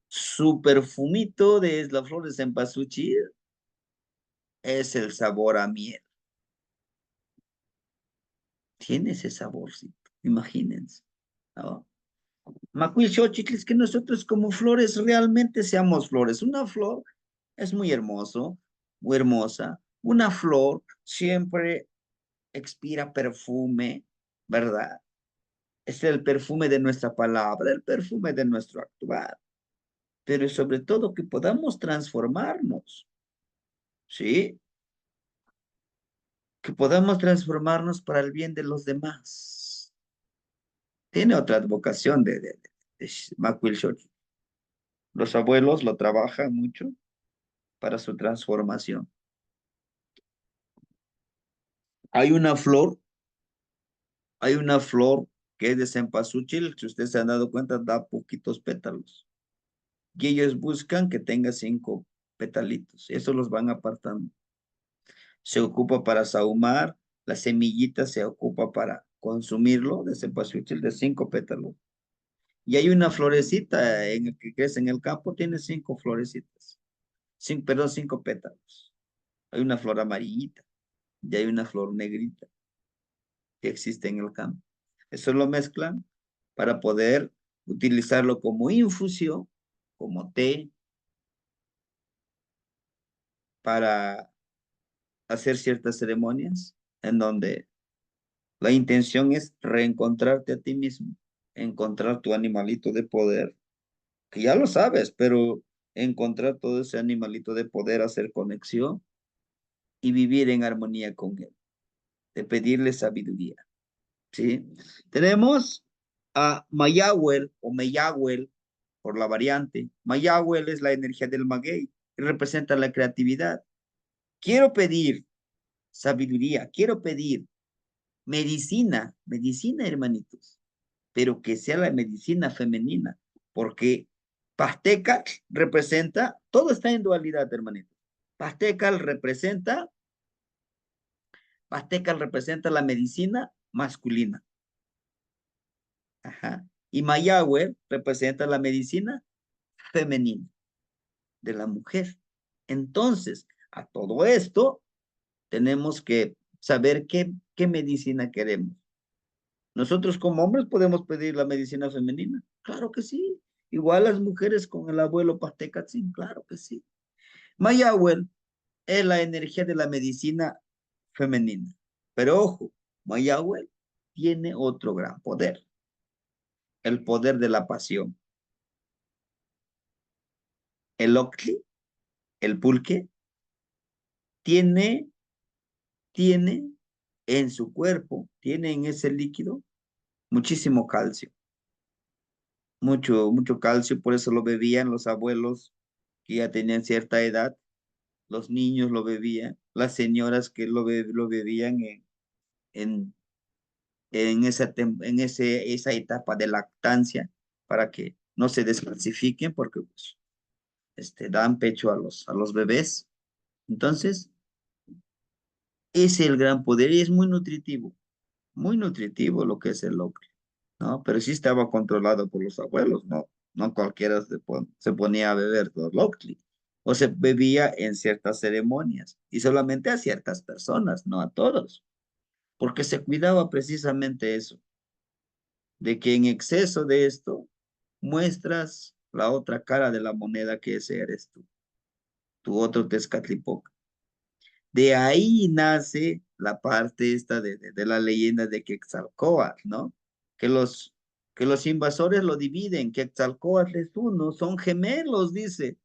Su perfumito de la flor de cempasúchil es el sabor a miel. Tiene ese saborcito, imagínense, ¿no? Macuilxochitl es que nosotros como flores realmente seamos flores. Una flor es muy hermoso, muy hermosa. Una flor siempre expira perfume, ¿verdad? Es el perfume de nuestra palabra, el perfume de nuestro actuar, pero sobre todo que podamos transformarnos, ¿sí? Que podamos transformarnos para el bien de los demás. Tiene otra advocación de Macuilxochitl. Los abuelos lo trabajan mucho para su transformación. Hay una flor, hay una flor que es de cempasúchil, si ustedes se han dado cuenta, da poquitos pétalos. Y ellos buscan que tenga 5 petalitos. Eso los van apartando. Se ocupa para sahumar, la semillita se ocupa para consumirlo, de cempasúchil de 5 pétalos. Y hay una florecita en el que crece en el campo, tiene 5 florecitas. Perdón, 5 pétalos. Hay una flor amarillita y hay una flor negrita que existe en el campo. Eso lo mezclan para poder utilizarlo como infusión, como té, para hacer ciertas ceremonias en donde la intención es reencontrarte a ti mismo, encontrar tu animalito de poder, que ya lo sabes, pero encontrar todo ese animalito de poder, hacer conexión y vivir en armonía con él, de pedirle sabiduría, ¿sí? Tenemos a Mayahuel o Meyahuel por la variante. Mayahuel es la energía del maguey y representa la creatividad. Quiero pedir sabiduría, quiero pedir medicina, hermanitos, pero que sea la medicina femenina, porque Pastecal representa, todo está en dualidad, hermanitos. Pastecal representa, Pastecal representa la medicina masculina. Ajá. Y Mayahuel representa la medicina femenina de la mujer. Entonces, a todo esto, tenemos que saber qué medicina queremos. Nosotros como hombres podemos pedir la medicina femenina. Claro que sí. Igual las mujeres con el abuelo Pastecatzin, claro que sí. Mayahuel es la energía de la medicina femenina. Pero ojo, Mayahuel tiene otro gran poder, el poder de la pasión. El octli, el pulque, tiene, tiene en su cuerpo, tiene en ese líquido muchísimo calcio, mucho calcio, por eso lo bebían los abuelos que ya tenían cierta edad, los niños lo bebían, las señoras que lo bebían en, esa etapa de lactancia para que no se descalcifiquen porque pues, dan pecho a los bebés. Entonces, ese es el gran poder y es muy nutritivo lo que es el ocre, ¿no? Pero sí estaba controlado por los abuelos, ¿no? No cualquiera se ponía a beber todo el ocre. o se bebía en ciertas ceremonias y solamente a ciertas personas, no a todos, porque se cuidaba precisamente eso, de que en exceso de esto muestras la otra cara de la moneda que ese eres tú, tu otro Tezcatlipoca. De ahí nace la parte esta de la leyenda de Quetzalcóatl, ¿no? Que los, que los invasores lo dividen, Quetzalcóatl es uno, son gemelos, dice.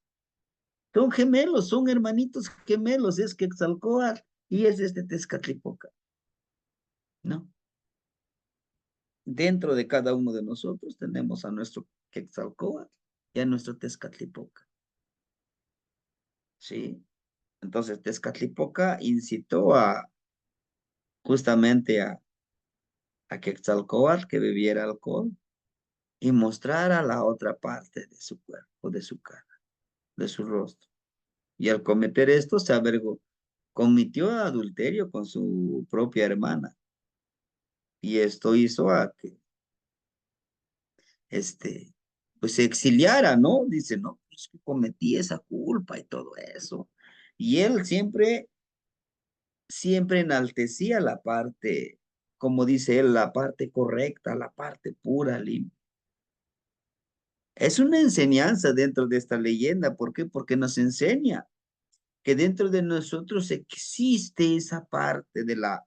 Son gemelos, son hermanitos gemelos, es Quetzalcóatl y es este Tezcatlipoca, ¿no? Dentro de cada uno de nosotros tenemos a nuestro Quetzalcóatl y a nuestro Tezcatlipoca, ¿sí? Entonces Tezcatlipoca incitó justamente a Quetzalcóatl que bebiera alcohol y mostrara la otra parte de su cuerpo, de su cara, de su rostro. Y al cometer esto se avergó, cometió adulterio con su propia hermana. Y esto hizo a que, pues se exiliara, ¿no? Dice, no, pues que cometí esa culpa y todo eso. Y él siempre enaltecía la parte, como dice él, la parte correcta, la parte pura, limpia. Es una enseñanza dentro de esta leyenda. ¿Por qué? Porque nos enseña que dentro de nosotros existe esa parte de la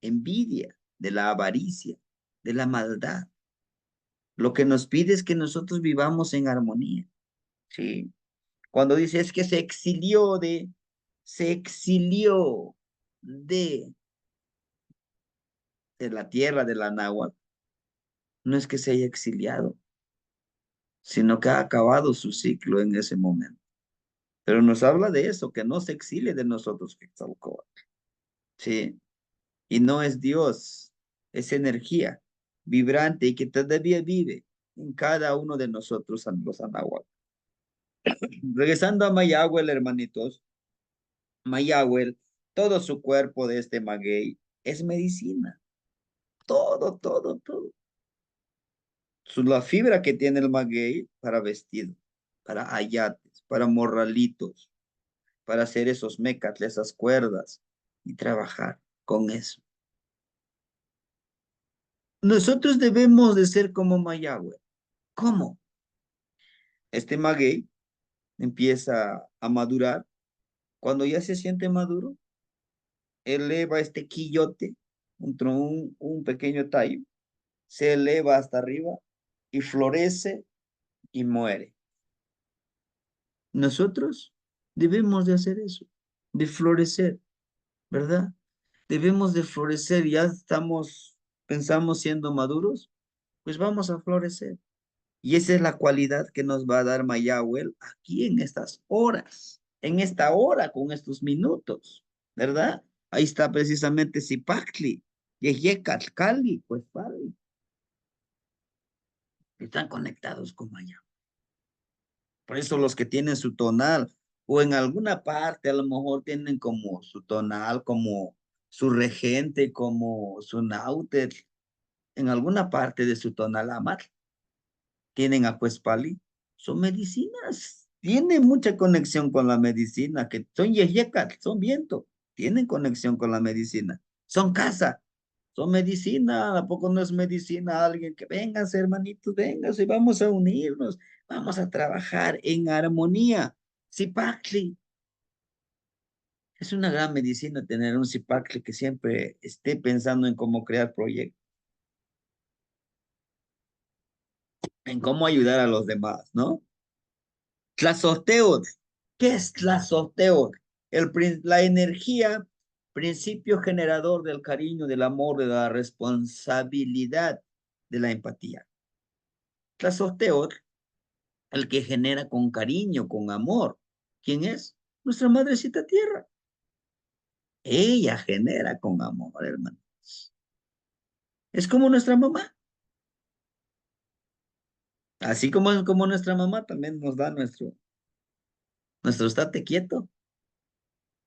envidia, de la avaricia, de la maldad. Lo que nos pide es que nosotros vivamos en armonía, ¿sí? Cuando dice es que se exilió de la tierra de la náhuatl, no es que se haya exiliado, sino que ha acabado su ciclo en ese momento. Pero nos habla de eso, que no se exile de nosotros, Quetzalcóatl, ¿sí? Y no es Dios, es energía vibrante y que todavía vive en cada uno de nosotros, los anáhuac. Regresando a Mayahuel, hermanitos, Mayahuel, todo su cuerpo de este maguey es medicina, todo, todo, todo. La fibra que tiene el maguey para vestido, para ayates, para morralitos, para hacer esos mecas, esas cuerdas y trabajar con eso. Nosotros debemos de ser como Mayahuel. ¿Cómo? Este maguey empieza a madurar. Cuando ya se siente maduro, eleva este quillote, un pequeño tallo, se eleva hasta arriba y florece y muere. Nosotros debemos de hacer eso, de florecer, ¿verdad? Debemos de florecer, ya pensamos siendo maduros, pues vamos a florecer. Y esa es la cualidad que nos va a dar Mayahuel aquí en estas horas, en esta hora, con estos minutos, ¿verdad? Ahí está precisamente Zipactli, Yeyecatlcali, pues padre, están conectados con Mayahuel. Por eso los que tienen su tonal, o en alguna parte a lo mejor tienen como su tonal, como su regente, como su náuter, en alguna parte de su tonal amar tienen Acuespali, son medicinas, tienen mucha conexión con la medicina, que son yeyecat, son viento, tienen conexión con la medicina, son casa, son medicina, ¿a poco no es medicina? Alguien que vénganse, hermanitos, vénganse, vamos a unirnos, vamos a trabajar en armonía. Zipacli, es una gran medicina tener un Zipacli que siempre esté pensando en cómo crear proyectos, en cómo ayudar a los demás, ¿no? Tlazoteotl. ¿Qué es Tlazoteotl? La energía, principio generador del cariño, del amor, de la responsabilidad, de la empatía. Tlazoteotl, el que genera con cariño, con amor. ¿Quién es? Nuestra madrecita tierra. Ella genera con amor, hermanos. Es como nuestra mamá. Así como nuestra mamá también nos da nuestro estate quieto,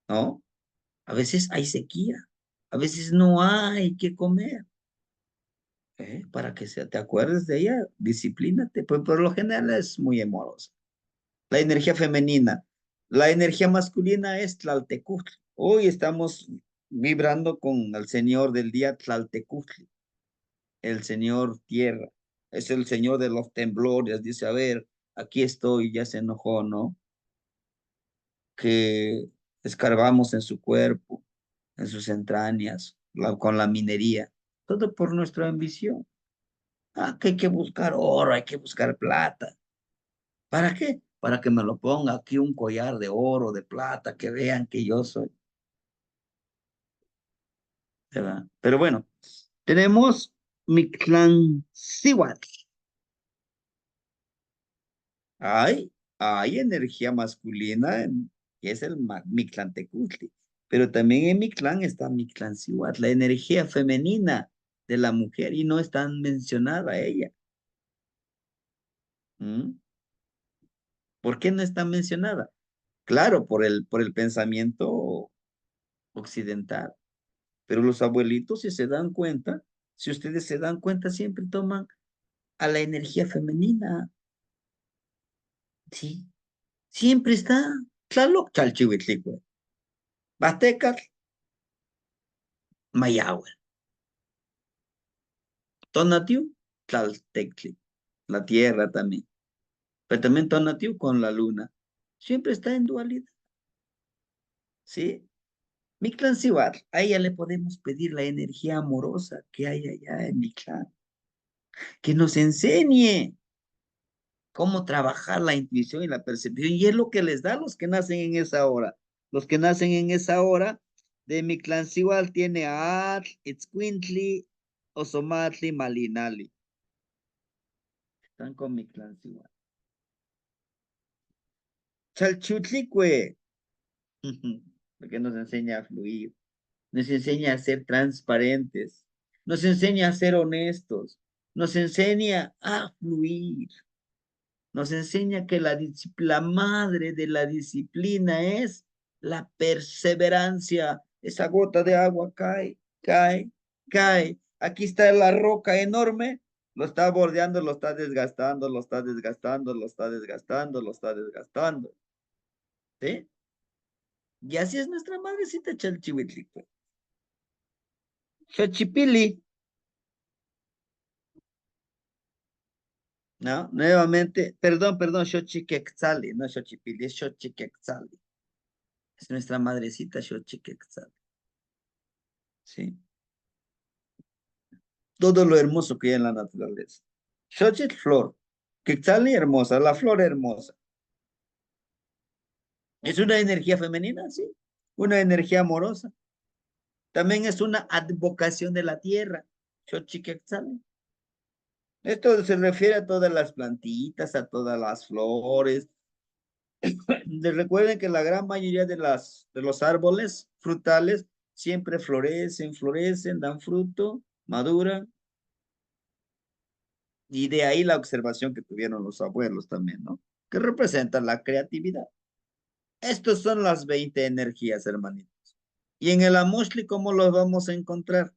¿no? A veces hay sequía, a veces no hay que comer. Para que te acuerdes de ella, disciplínate, pues por lo general es muy amorosa. La energía femenina, La energía masculina es Tlaltecutli. Hoy estamos vibrando con el señor del día Tlaltecutli, el señor tierra. Es el señor de los temblores. Dice, a ver, aquí estoy, ya se enojó, ¿no? Que escarbamos en su cuerpo, en sus entrañas, con la minería. Todo por nuestra ambición. Ah, que hay que buscar oro, hay que buscar plata. ¿Para qué? Para que me lo ponga aquí un collar de oro, de plata, que vean que yo soy. ¿Verdad? Pero bueno, tenemos Mictlancióhuatl. Hay energía masculina que es el Mictlantecutli, pero también en Mictlán está Mictlancióhuatl, la energía femenina de la mujer, y no es tan mencionada ella. ¿Mm? ¿Por qué no está mencionada? Claro, por el pensamiento occidental. Pero los abuelitos, si se dan cuenta, si ustedes se dan cuenta, siempre toman a la energía femenina. Sí, siempre está. Tlaloc chalchihuitlicue. Baztecas, Mayagüe. Tonatiu, Tlaltectli. La tierra también. Pero también Tonatiu con la luna. Siempre está en dualidad. ¿Sí? Mictlancióhuatl, a ella le podemos pedir la energía amorosa que hay allá en Mictlán. Que nos enseñe cómo trabajar la intuición y la percepción, y es lo que les da a los que nacen en esa hora. Los que nacen en esa hora de Mictlancióhuatl tiene a Atl, Itzcuintli, Osomatli, Malinali. Están con Mictlancióhuatl. Chalchutlicue, porque nos enseña a fluir, nos enseña a ser transparentes, nos enseña a ser honestos, nos enseña a fluir. Nos enseña que la madre de la disciplina es la perseverancia. Esa gota de agua cae, cae, cae. Aquí está la roca enorme, lo está bordeando, lo está desgastando, lo está desgastando, lo está desgastando, lo está desgastando. ¿Sí? Y así es nuestra madrecita Chalchihuitlico. Xochipili, ¿no? Nuevamente, perdón, Xochiquetzali, no Xochipili, es Xochiquetzali. Es nuestra madrecita Xochiquetzali. ¿Sí? Todo lo hermoso que hay en la naturaleza. Xochitl, flor. Quetzali, hermosa, la flor hermosa. Es una energía femenina, sí. Una energía amorosa. También es una advocación de la tierra. Xochiquetzali. Esto se refiere a todas las plantitas, a todas las flores. Les recuerden que la gran mayoría de los árboles frutales siempre florecen, dan fruto, maduran. Y de ahí la observación que tuvieron los abuelos también, ¿no? Que representan la creatividad. Estas son las 20 energías, hermanitos. Y en el Amoshli, ¿cómo los vamos a encontrar?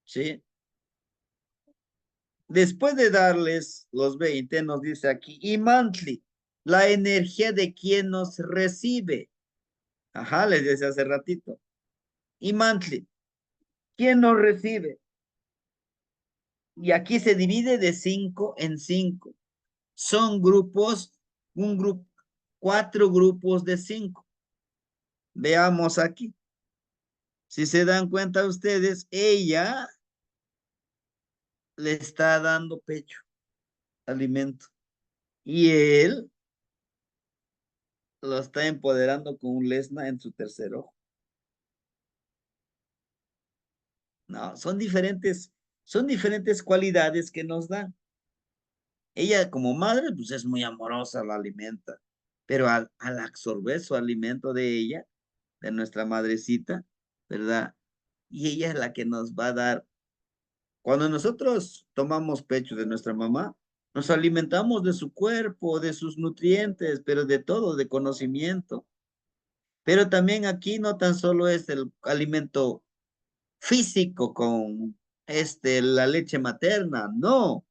¿Sí? Después de darles los 20, nos dice aquí, y Mantli, la energía de quien nos recibe. Ajá, les decía hace ratito. Y Mantli, ¿quién nos recibe? Y aquí se divide de 5 en 5. Son grupos, 4 grupos de 5. Veamos aquí. Si se dan cuenta ustedes, ella le está dando pecho, alimento. Y él lo está empoderando con un lesna en su tercer ojo. No, son diferentes cualidades que nos dan. Ella como madre, pues es muy amorosa, la alimenta. Pero al absorber su alimento de ella, de nuestra madrecita, ¿verdad? Y ella es la que nos va a dar. Cuando nosotros tomamos pecho de nuestra mamá, nos alimentamos de su cuerpo, de sus nutrientes, pero de todo, de conocimiento. Pero también aquí no tan solo es el alimento físico con la leche materna, no.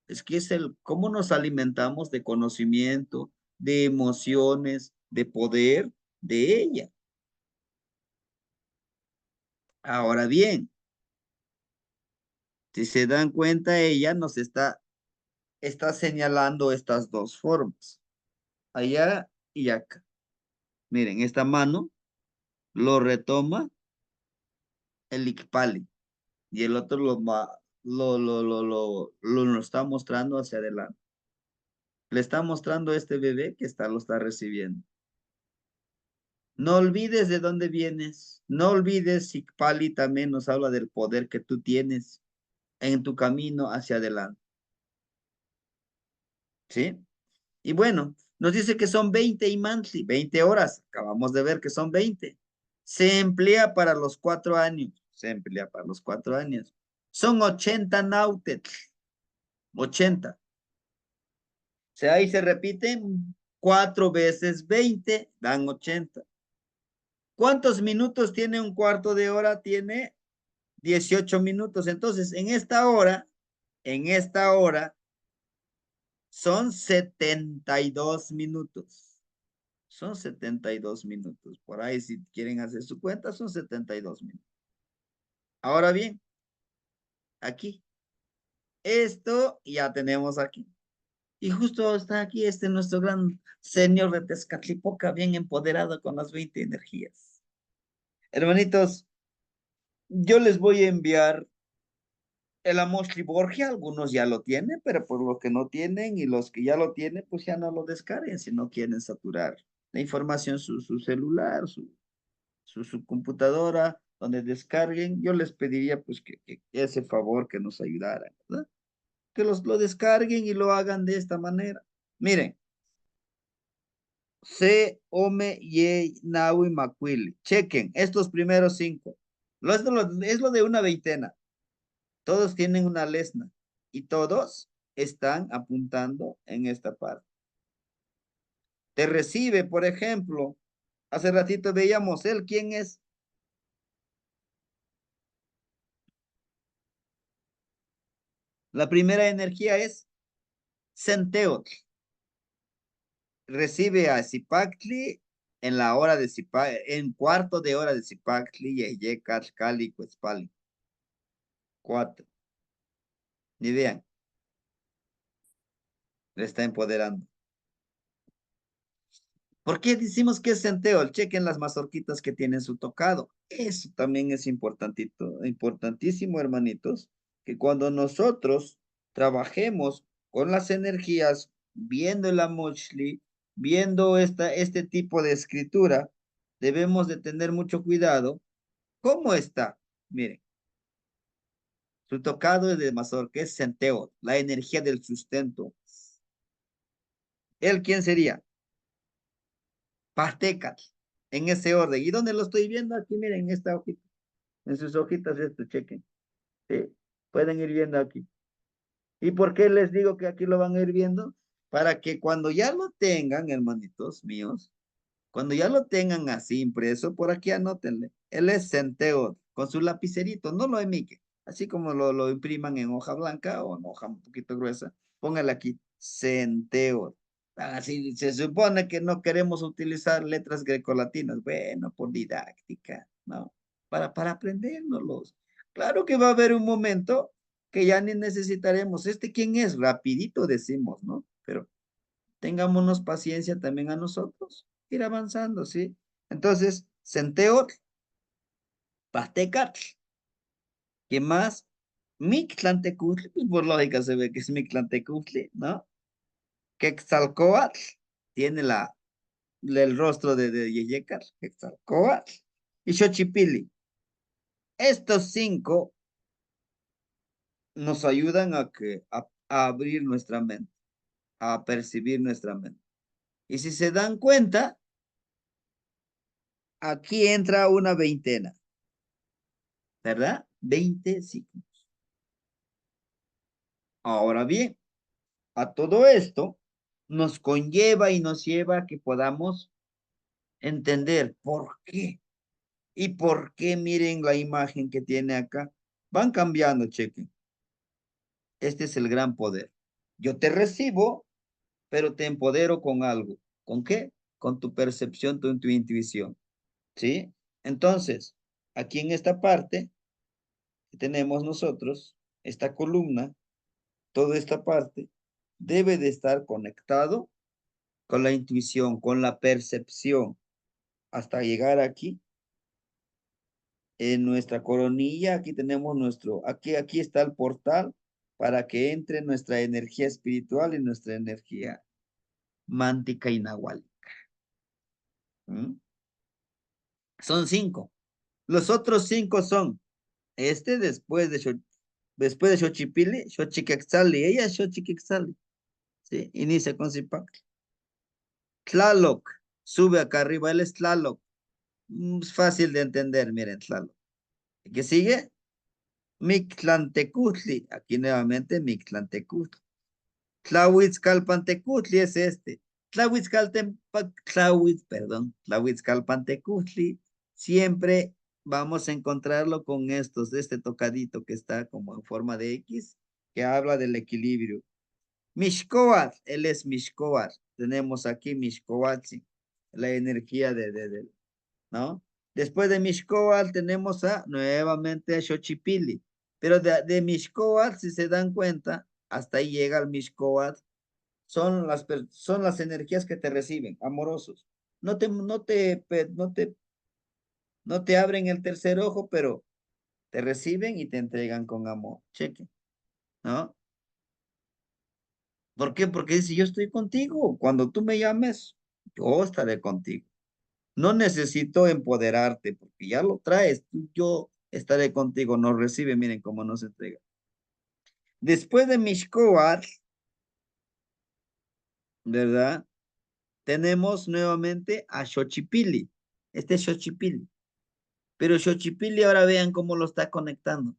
Es que es el cómo nos alimentamos de conocimiento, de emociones, de poder de ella. Ahora bien, si se dan cuenta, ella nos está señalando estas dos formas, allá y acá. Miren, esta mano lo retoma el Icpali y el otro lo está mostrando hacia adelante. Le está mostrando a este bebé que lo está recibiendo. No olvides de dónde vienes. No olvides, Icpali también nos habla del poder que tú tienes en tu camino hacia adelante. ¿Sí? Y bueno, nos dice que son 20 imantli, 20 horas. Acabamos de ver que son 20. Se emplea para los 4 años. Se emplea para los 4 años. Son 80 nautet. 80. O sea, ahí se repiten 4 veces 20, dan 80. ¿Cuántos minutos tiene un cuarto de hora? Tiene 18 minutos. Entonces, en esta hora, son 72 minutos. Son 72 minutos. Por ahí, si quieren hacer su cuenta, son 72 minutos. Ahora bien, aquí. Esto ya tenemos aquí. Y justo está aquí nuestro gran señor de Tezcatlipoca, bien empoderado con las 20 energías. Hermanitos, yo les voy a enviar el Amoshli Borgia, algunos ya lo tienen, pero por los que no tienen y los que ya lo tienen, pues ya no lo descarguen si no quieren saturar la información, su celular, su computadora, donde descarguen. Yo les pediría pues que ese favor que nos ayudaran, ¿verdad? Que lo descarguen y lo hagan de esta manera. Miren, C, Ome, Ye, Naui, Macuili. Chequen estos primeros 5. Es lo de una veintena. Todos tienen una lesna y todos están apuntando en esta parte. Te recibe, por ejemplo, hace ratito veíamos él, ¿quién es? La primera energía es Centeotl. Recibe a Zipactli en la hora de Zipactli, en cuarto de hora de Zipactli, Yeyecat, Cali, Cuespali. 4. Ni vean, le está empoderando. ¿Por qué decimos que es centeo? Chequen las mazorquitas que tienen su tocado. Eso también es importantísimo, hermanitos, que cuando nosotros trabajemos con las energías, viendo el Amoshli, viendo este tipo de escritura, debemos de tener mucho cuidado. ¿Cómo está? Miren, su tocado es de mazorca, es centeo, la energía del sustento. ¿Él quién sería? Pastecat, en ese orden. ¿Y dónde lo estoy viendo? Aquí, miren, en esta hojita. En sus hojitas esto, chequen. ¿Sí? Pueden ir viendo aquí. ¿Y por qué les digo que aquí lo van a ir viendo? Para que cuando ya lo tengan, hermanitos míos, cuando ya lo tengan así impreso, por aquí anótenle. Él es centeo, con su lapicerito, no lo emique. Así como lo impriman en hoja blanca o en hoja un poquito gruesa, póngale aquí, centeo. Así se supone que no queremos utilizar letras grecolatinas. Bueno, por didáctica, ¿no? Para aprendérnoslos. Claro que va a haber un momento que ya ni necesitaremos. ¿Quién es? Rapidito decimos, ¿no? Pero tengámonos paciencia también a nosotros, ir avanzando, ¿sí? Entonces, Centeot, Pastecat, ¿qué más? Mictlantecutli, pues por lógica se ve que es Mictlantecutli, ¿no? Quetzalcóatl, tiene el rostro de Yeyecar, Quetzalcóatl, y Xochipili. Estos 5 nos ayudan a abrir nuestra mente, a percibir nuestra mente. Y si se dan cuenta, aquí entra una veintena, ¿verdad? 20 ciclos. Ahora bien, a todo esto nos conlleva y nos lleva a que podamos entender por qué. Y por qué, miren la imagen que tiene acá. Van cambiando, chequen. Este es el gran poder. Yo te recibo, pero te empodero con algo. ¿Con qué? con tu percepción, tu intuición, ¿sí? Entonces, aquí en esta parte tenemos nosotros, esta columna, toda esta parte, debe de estar conectado con la intuición, con la percepción, hasta llegar aquí. En nuestra coronilla, aquí tenemos aquí está el portal para que entre nuestra energía espiritual y nuestra energía mántica y nahuálica. ¿Mm? Son 5. Los otros 5 son después de Xochipilli, Xochiquexali, ella es Xochiquexali, ¿sí? Inicia con Zipac. Tlaloc, sube acá arriba, él es Tlaloc. Es fácil de entender, miren, Tlaloc. ¿Qué sigue? Mictlantecutli, aquí nuevamente Mictlantecutli. Tlahuitzcalpantecutli es este. Tlahuitzcalpantecutli, siempre vamos a encontrarlo con este tocadito que está como en forma de X, que habla del equilibrio. Mishkoat, él es Mishkoat. Tenemos aquí Mishkoatzi, la energía ¿no? Después de Mishkoat tenemos nuevamente a Xochipilli. Pero de Mishkoat, si se dan cuenta, hasta ahí llega el Mishkoat. Son las energías que te reciben, amorosos. No te abren el tercer ojo, pero te reciben y te entregan con amor. Cheque, ¿no? ¿Por qué? Porque dice, yo estoy contigo. Cuando tú me llames, yo estaré contigo. No necesito empoderarte porque ya lo traes. Yo estaré contigo. Nos recibe, miren cómo nos entrega. Después de Mishkoat, ¿verdad? Tenemos nuevamente a Xochipilli. Este es Xochipilli. Pero Xochipilli ahora vean cómo lo está conectando.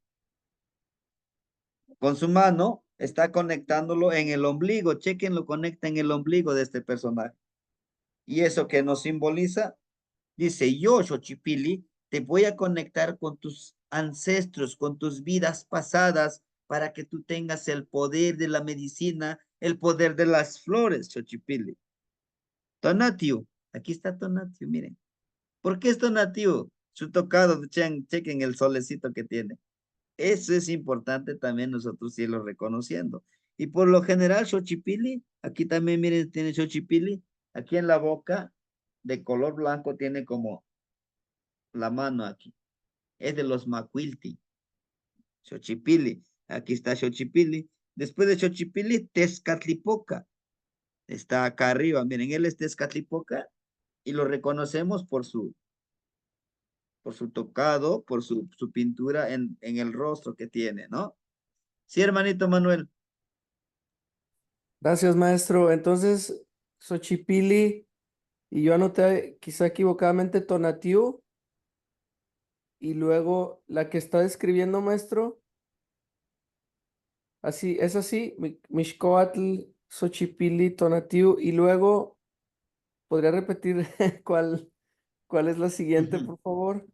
Con su mano está conectándolo en el ombligo. Chequen, lo conecta en el ombligo de este personaje. Y eso que nos simboliza, dice, yo, Xochipilli, te voy a conectar con tus ancestros, con tus vidas pasadas, para que tú tengas el poder de la medicina, el poder de las flores, Xochipilli. Tonatiuh, aquí está Tonatiuh, miren. ¿Por qué es Tonatiuh? Su tocado, chequen el solecito que tiene. Eso es importante también nosotros irlo reconociendo. Y por lo general, Xochipilli, aquí también miren, tiene Xochipilli, aquí en la boca, de color blanco, tiene como la mano aquí. Es de los Macuilti. Xochipilli, aquí está Xochipilli. Después de Xochipilli, Tezcatlipoca. Está acá arriba, miren, él es Tezcatlipoca y lo reconocemos por su tocado, por su pintura en el rostro que tiene, ¿no? Sí, hermanito Manuel. Gracias, maestro. Entonces, Xochipilli, y yo anoté quizá equivocadamente Tonatiuh, y luego la que está describiendo, maestro, así, es así, Mixcoatl, Xochipilli, Tonatiuh, y luego, ¿podría repetir cuál es la siguiente, por favor?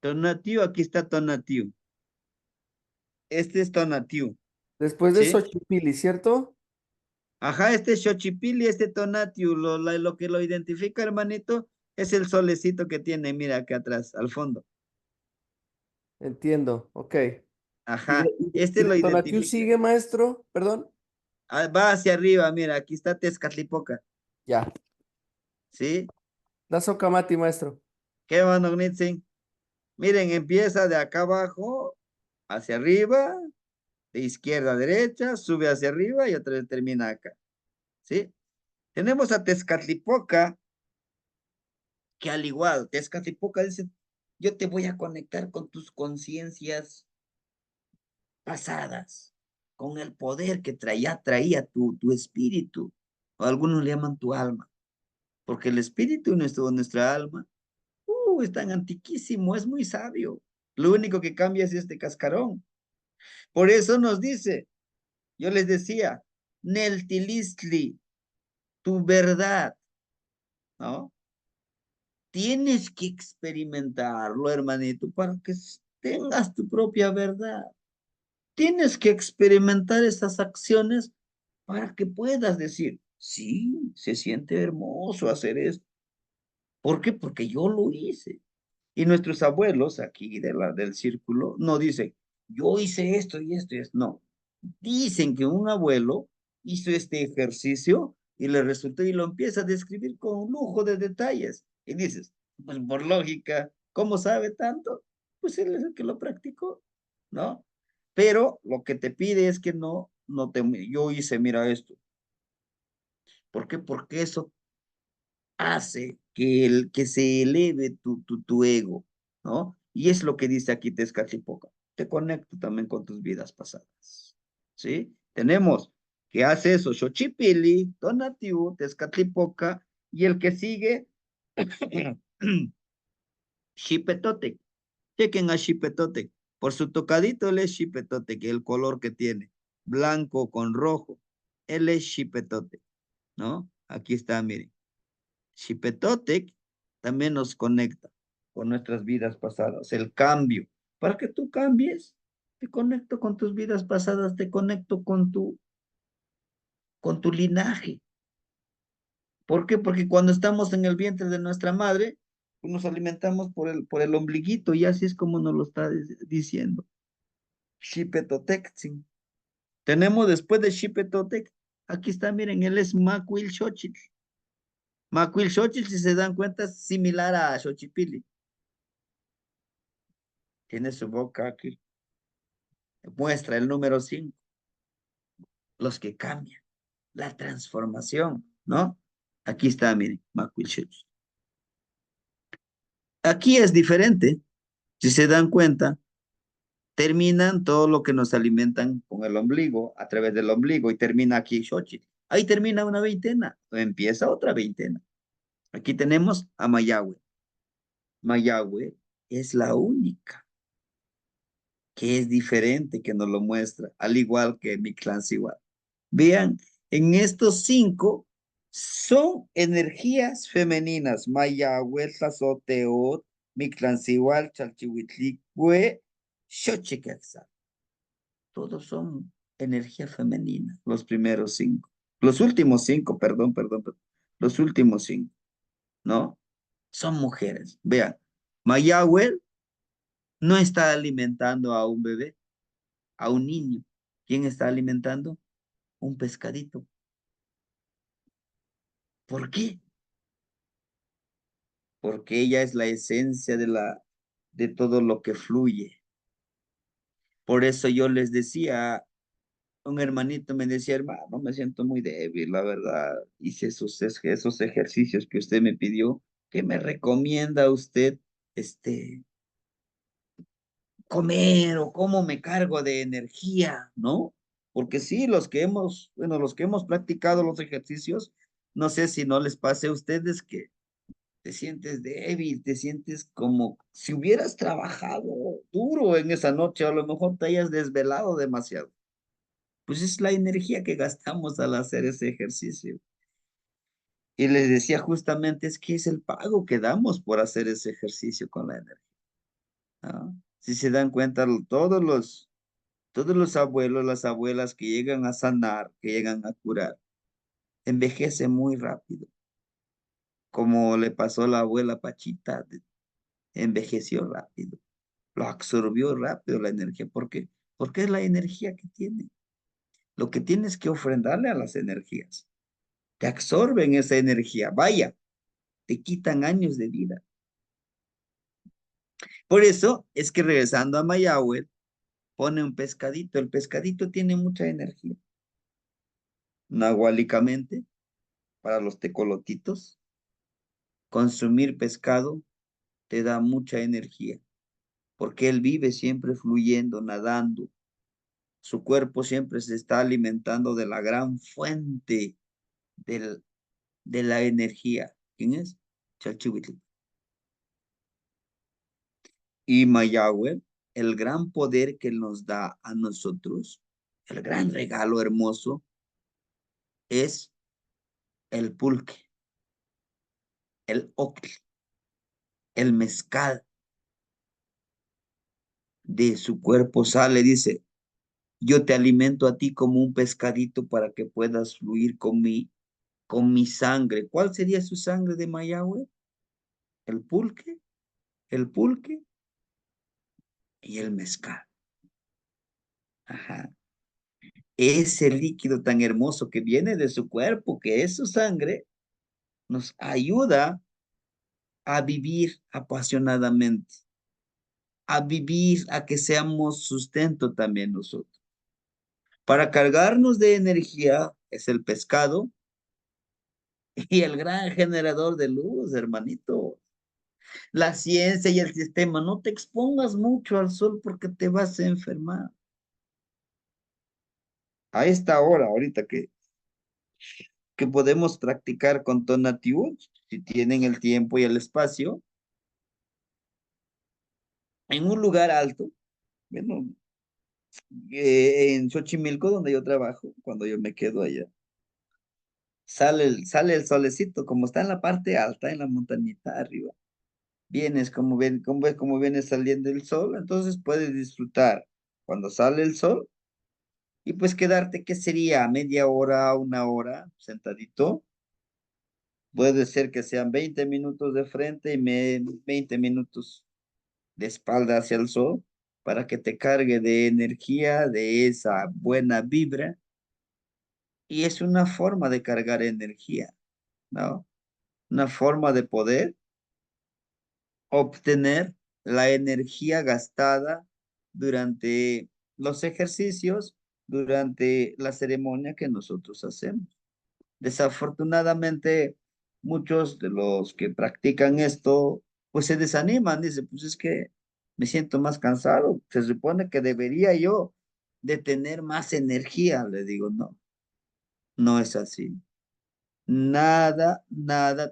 Tonatiuh, aquí está Tonatiuh. Este es Tonatiuh, Después de ¿sí? Xochipilli, ¿cierto? Ajá, este es Xochipilli, este Tonatiuh, lo que lo identifica, hermanito, es el solecito que tiene, mira acá atrás, al fondo. Entiendo, ok. ¿Y Ajá, este de lo Tonatiuh identifica. sigue, maestro? Perdón. Va hacia arriba, mira, aquí está Tezcatlipoca, Ya. ¿sí? Da Socamati, maestro. ¿Qué va, Nognitzin? Miren, empieza de acá abajo, hacia arriba, de izquierda a derecha, sube hacia arriba y otra vez termina acá, ¿sí? Tenemos a Tezcatlipoca, que al igual, Tezcatlipoca dice, yo te voy a conectar con tus conciencias pasadas, con el poder que traía tu espíritu, o algunos le llaman tu alma, porque el espíritu y nuestra alma, es tan antiquísimo, es muy sabio. Lo único que cambia es este cascarón. Por eso nos dice, yo les decía, Neltilistli, tu verdad, ¿no? Tienes que experimentarlo, hermanito, para que tengas tu propia verdad. Tienes que experimentar esas acciones para que puedas decir, Sí, se siente hermoso hacer esto. ¿Por qué? Porque yo lo hice. Y nuestros abuelos aquí del círculo no dicen, yo hice esto y esto y esto. No, dicen que un abuelo hizo este ejercicio y le resultó y lo empieza a describir con lujo de detalles. Y dices, pues por lógica, ¿cómo sabe tanto? Pues él es el que lo practicó, ¿no? Pero lo que te pide es que no te, yo hice, mira esto. ¿Por qué? Porque eso hace que se eleve tu ego, ¿no? Y es lo que dice aquí Tezcatlipoca. Te conecto también con tus vidas pasadas, ¿sí? Tenemos que hace eso, Xochipilli, Tonatiuh, Tezcatlipoca, y el que sigue, Xipetotec. Chequen a Xipetotec. Por su tocadito, él es Xipetotec, el color que tiene, blanco con rojo. Él es Xipetotec, ¿no? Aquí está, miren. Xipetotec también nos conecta con nuestras vidas pasadas, el cambio. Para que tú cambies, te conecto con tus vidas pasadas, te conecto con tu linaje. ¿Por qué? Porque cuando estamos en el vientre de nuestra madre, pues nos alimentamos por el ombliguito y así es como nos lo está diciendo. Xipetotec, sí. Tenemos después de Xipetotec, aquí está, miren, él es Macuilxochitl. Macuilxochitl, si se dan cuenta, es similar a Xochipilli. Tiene su boca aquí. Muestra el número 5, los que cambian, la transformación, ¿no? Aquí está, miren, Macuilxochitl. Aquí es diferente. Si se dan cuenta, terminan todo lo que nos alimentan con el ombligo, a través del ombligo, y termina aquí Xochitl. Ahí termina una veintena, empieza otra veintena. Aquí tenemos a Mayahue. Mayahue es la única que es diferente, que nos lo muestra, al igual que Mictlantecuhtli. Vean, en estos 5 son energías femeninas. Mayahue, Tlazoteotl, Mictlantecuhtli, Chalchihuitlicue, Xochiquetzal. Todos son energía femenina, los primeros 5. Los últimos 5, perdón. Los últimos 5, ¿no? Son mujeres. Vean, Mayahue no está alimentando a un bebé, a un niño. ¿Quién está alimentando? Un pescadito. ¿Por qué? Porque ella es la esencia de todo lo que fluye. Por eso yo les decía, un hermanito me decía, hermano, me siento muy débil, la verdad. Hice esos ejercicios que usted me pidió. ¿Qué me recomienda usted, comer o cómo me cargo de energía, ¿no? Porque sí, los que hemos practicado los ejercicios, no sé si no les pase a ustedes que te sientes débil, te sientes como si hubieras trabajado duro en esa noche, o a lo mejor te hayas desvelado demasiado. Pues es la energía que gastamos al hacer ese ejercicio. Y les decía justamente es que es el pago que damos por hacer ese ejercicio con la energía, ¿no? Si se dan cuenta, todos los abuelos, las abuelas que llegan a sanar, que llegan a curar, envejecen muy rápido, como le pasó a la abuela Pachita, envejeció rápido, lo absorbió rápido la energía. ¿Por qué? Porque es la energía que tiene. Lo que tienes que ofrendarle a las energías. Te absorben esa energía, vaya, te quitan años de vida. Por eso es que regresando a Mayahue, pone un pescadito. El pescadito tiene mucha energía. Nahualicamente, para los tecolotitos, consumir pescado te da mucha energía, porque él vive siempre fluyendo, nadando. Su cuerpo siempre se está alimentando de la gran fuente del, de la energía. ¿Quién es? Chalchihuitl. Y Mayahue, el gran poder que nos da a nosotros, el gran regalo hermoso, es el pulque, el octli, el mezcal de su cuerpo sale, dice, yo te alimento a ti como un pescadito para que puedas fluir con mí con mi sangre. ¿Cuál sería su sangre de Mayagüe? El pulque y el mezcal. Ajá. Ese líquido tan hermoso que viene de su cuerpo, que es su sangre, nos ayuda a vivir apasionadamente, a vivir, a que seamos sustento también nosotros. Para cargarnos de energía es el pescado y el gran generador de luz, hermanito. La ciencia y el sistema, no te expongas mucho al sol porque te vas a enfermar. A esta hora, ahorita que podemos practicar con Tonatiuh, si tienen el tiempo y el espacio, en un lugar alto, bueno, en Xochimilco, donde yo trabajo, cuando yo me quedo allá, sale el solecito, como está en la parte alta, en la montañita arriba. Vienes como ven, como ves como viene saliendo el sol, entonces puedes disfrutar cuando sale el sol y pues quedarte, ¿qué sería? Media hora, una hora, sentadito. Puede ser que sean 20 minutos de frente y 20 minutos de espalda hacia el sol para que te cargue de energía, de esa buena vibra. Y es una forma de cargar energía, ¿no? Una forma de poder obtener la energía gastada durante los ejercicios, durante la ceremonia que nosotros hacemos. Desafortunadamente, muchos de los que practican esto, pues se desaniman, dice, pues es que me siento más cansado, se supone que debería yo de tener más energía, le digo, no, no es así. Nada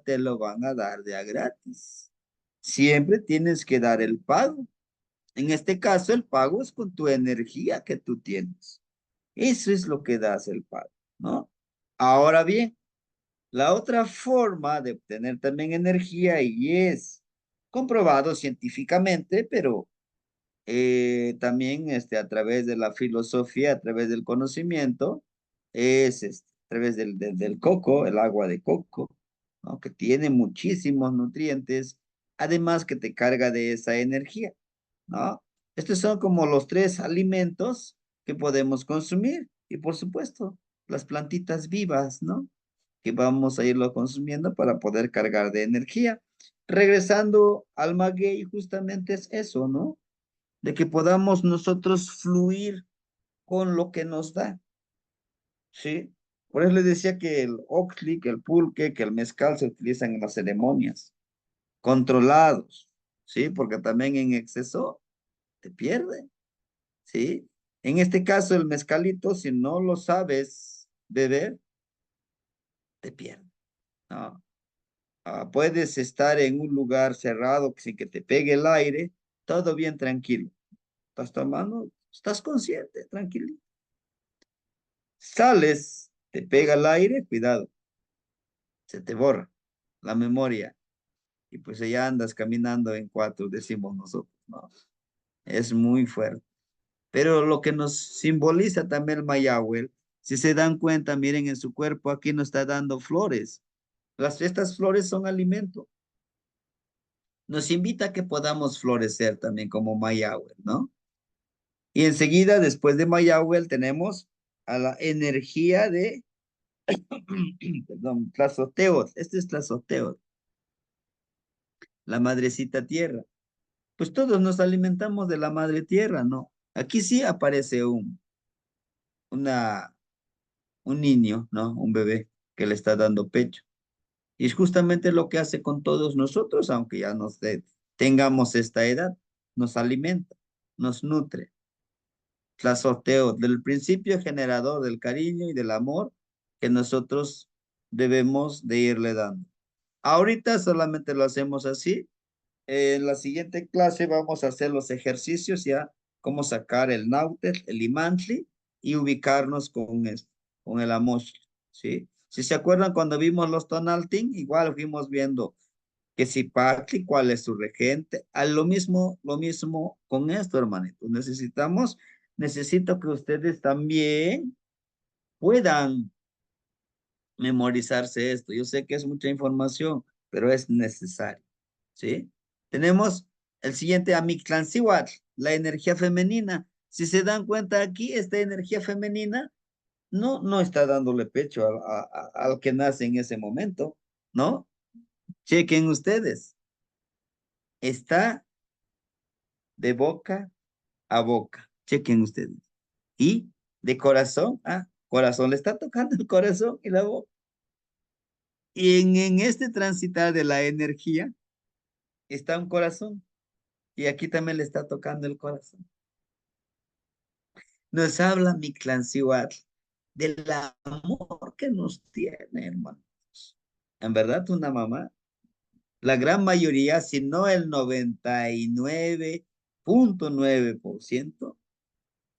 te lo van a dar de a gratis. Siempre tienes que dar el pago. En este caso, el pago es con tu energía que tú tienes. Eso es lo que das el pago, ¿no? Ahora bien, la otra forma de obtener también energía y es comprobado científicamente, pero también a través de la filosofía, a través del conocimiento, es a través del coco, el agua de coco, ¿no? Que tiene muchísimos nutrientes, además que te carga de esa energía, ¿no? Estos son como los tres alimentos que podemos consumir y por supuesto las plantitas vivas, ¿no? Que vamos a irlo consumiendo para poder cargar de energía. Regresando al maguey, justamente es eso, ¿no? De que podamos nosotros fluir con lo que nos da, ¿sí? Por eso les decía que el oxli, que el pulque, que el mezcal se utilizan en las ceremonias, controlados, ¿sí? Porque también en exceso te pierde, ¿sí? En este caso, el mezcalito, si no lo sabes beber, te pierde, ¿no? Puedes estar en un lugar cerrado sin que te pegue el aire, todo bien tranquilo. Estás tomando, estás consciente, tranquilo. Sales, te pega el aire, cuidado, se te borra la memoria y pues ya andas caminando en cuatro, decimos nosotros, ¿no? Es muy fuerte. Pero lo que nos simboliza también el Mayahuel, si se dan cuenta, miren en su cuerpo, aquí nos está dando flores. Estas flores son alimento. Nos invita a que podamos florecer también como Mayahuel, ¿no? Y enseguida, después de Mayahuel, tenemos a la energía de perdón, Tlazoteotl, este es Tlazoteotl, la madrecita tierra. Pues todos nos alimentamos de la madre tierra, ¿no? Aquí sí aparece una, un niño, ¿no? Un bebé que le está dando pecho. Y es justamente lo que hace con todos nosotros, aunque ya tengamos esta edad, nos alimenta, nos nutre. Tlazoteo, del principio generador del cariño y del amor que nosotros debemos de irle dando. Ahorita solamente lo hacemos así. En la siguiente clase vamos a hacer los ejercicios ya, cómo sacar el náutel, el imantli y ubicarnos con esto, con el amosh, ¿sí? Si se acuerdan cuando vimos los tonaltin, igual fuimos viendo que si Patli, cuál es su regente, a lo mismo con esto, hermanitos. Necesito que ustedes también puedan memorizarse esto. Yo sé que es mucha información, pero es necesario, ¿sí? Tenemos el siguiente, Amictlancihuatl, la energía femenina. Si se dan cuenta aquí, esta energía femenina no está dándole pecho al que nace en ese momento, ¿no? Chequen ustedes. Está de boca a boca. Chequen ustedes. Y de corazón a corazón. Le está tocando el corazón y la boca. Y en este transitar de la energía está un corazón. Y aquí también le está tocando el corazón. Nos habla Mictlancihuatl del amor que nos tiene, hermanos. En verdad, una mamá, la gran mayoría, si no el 99.9%,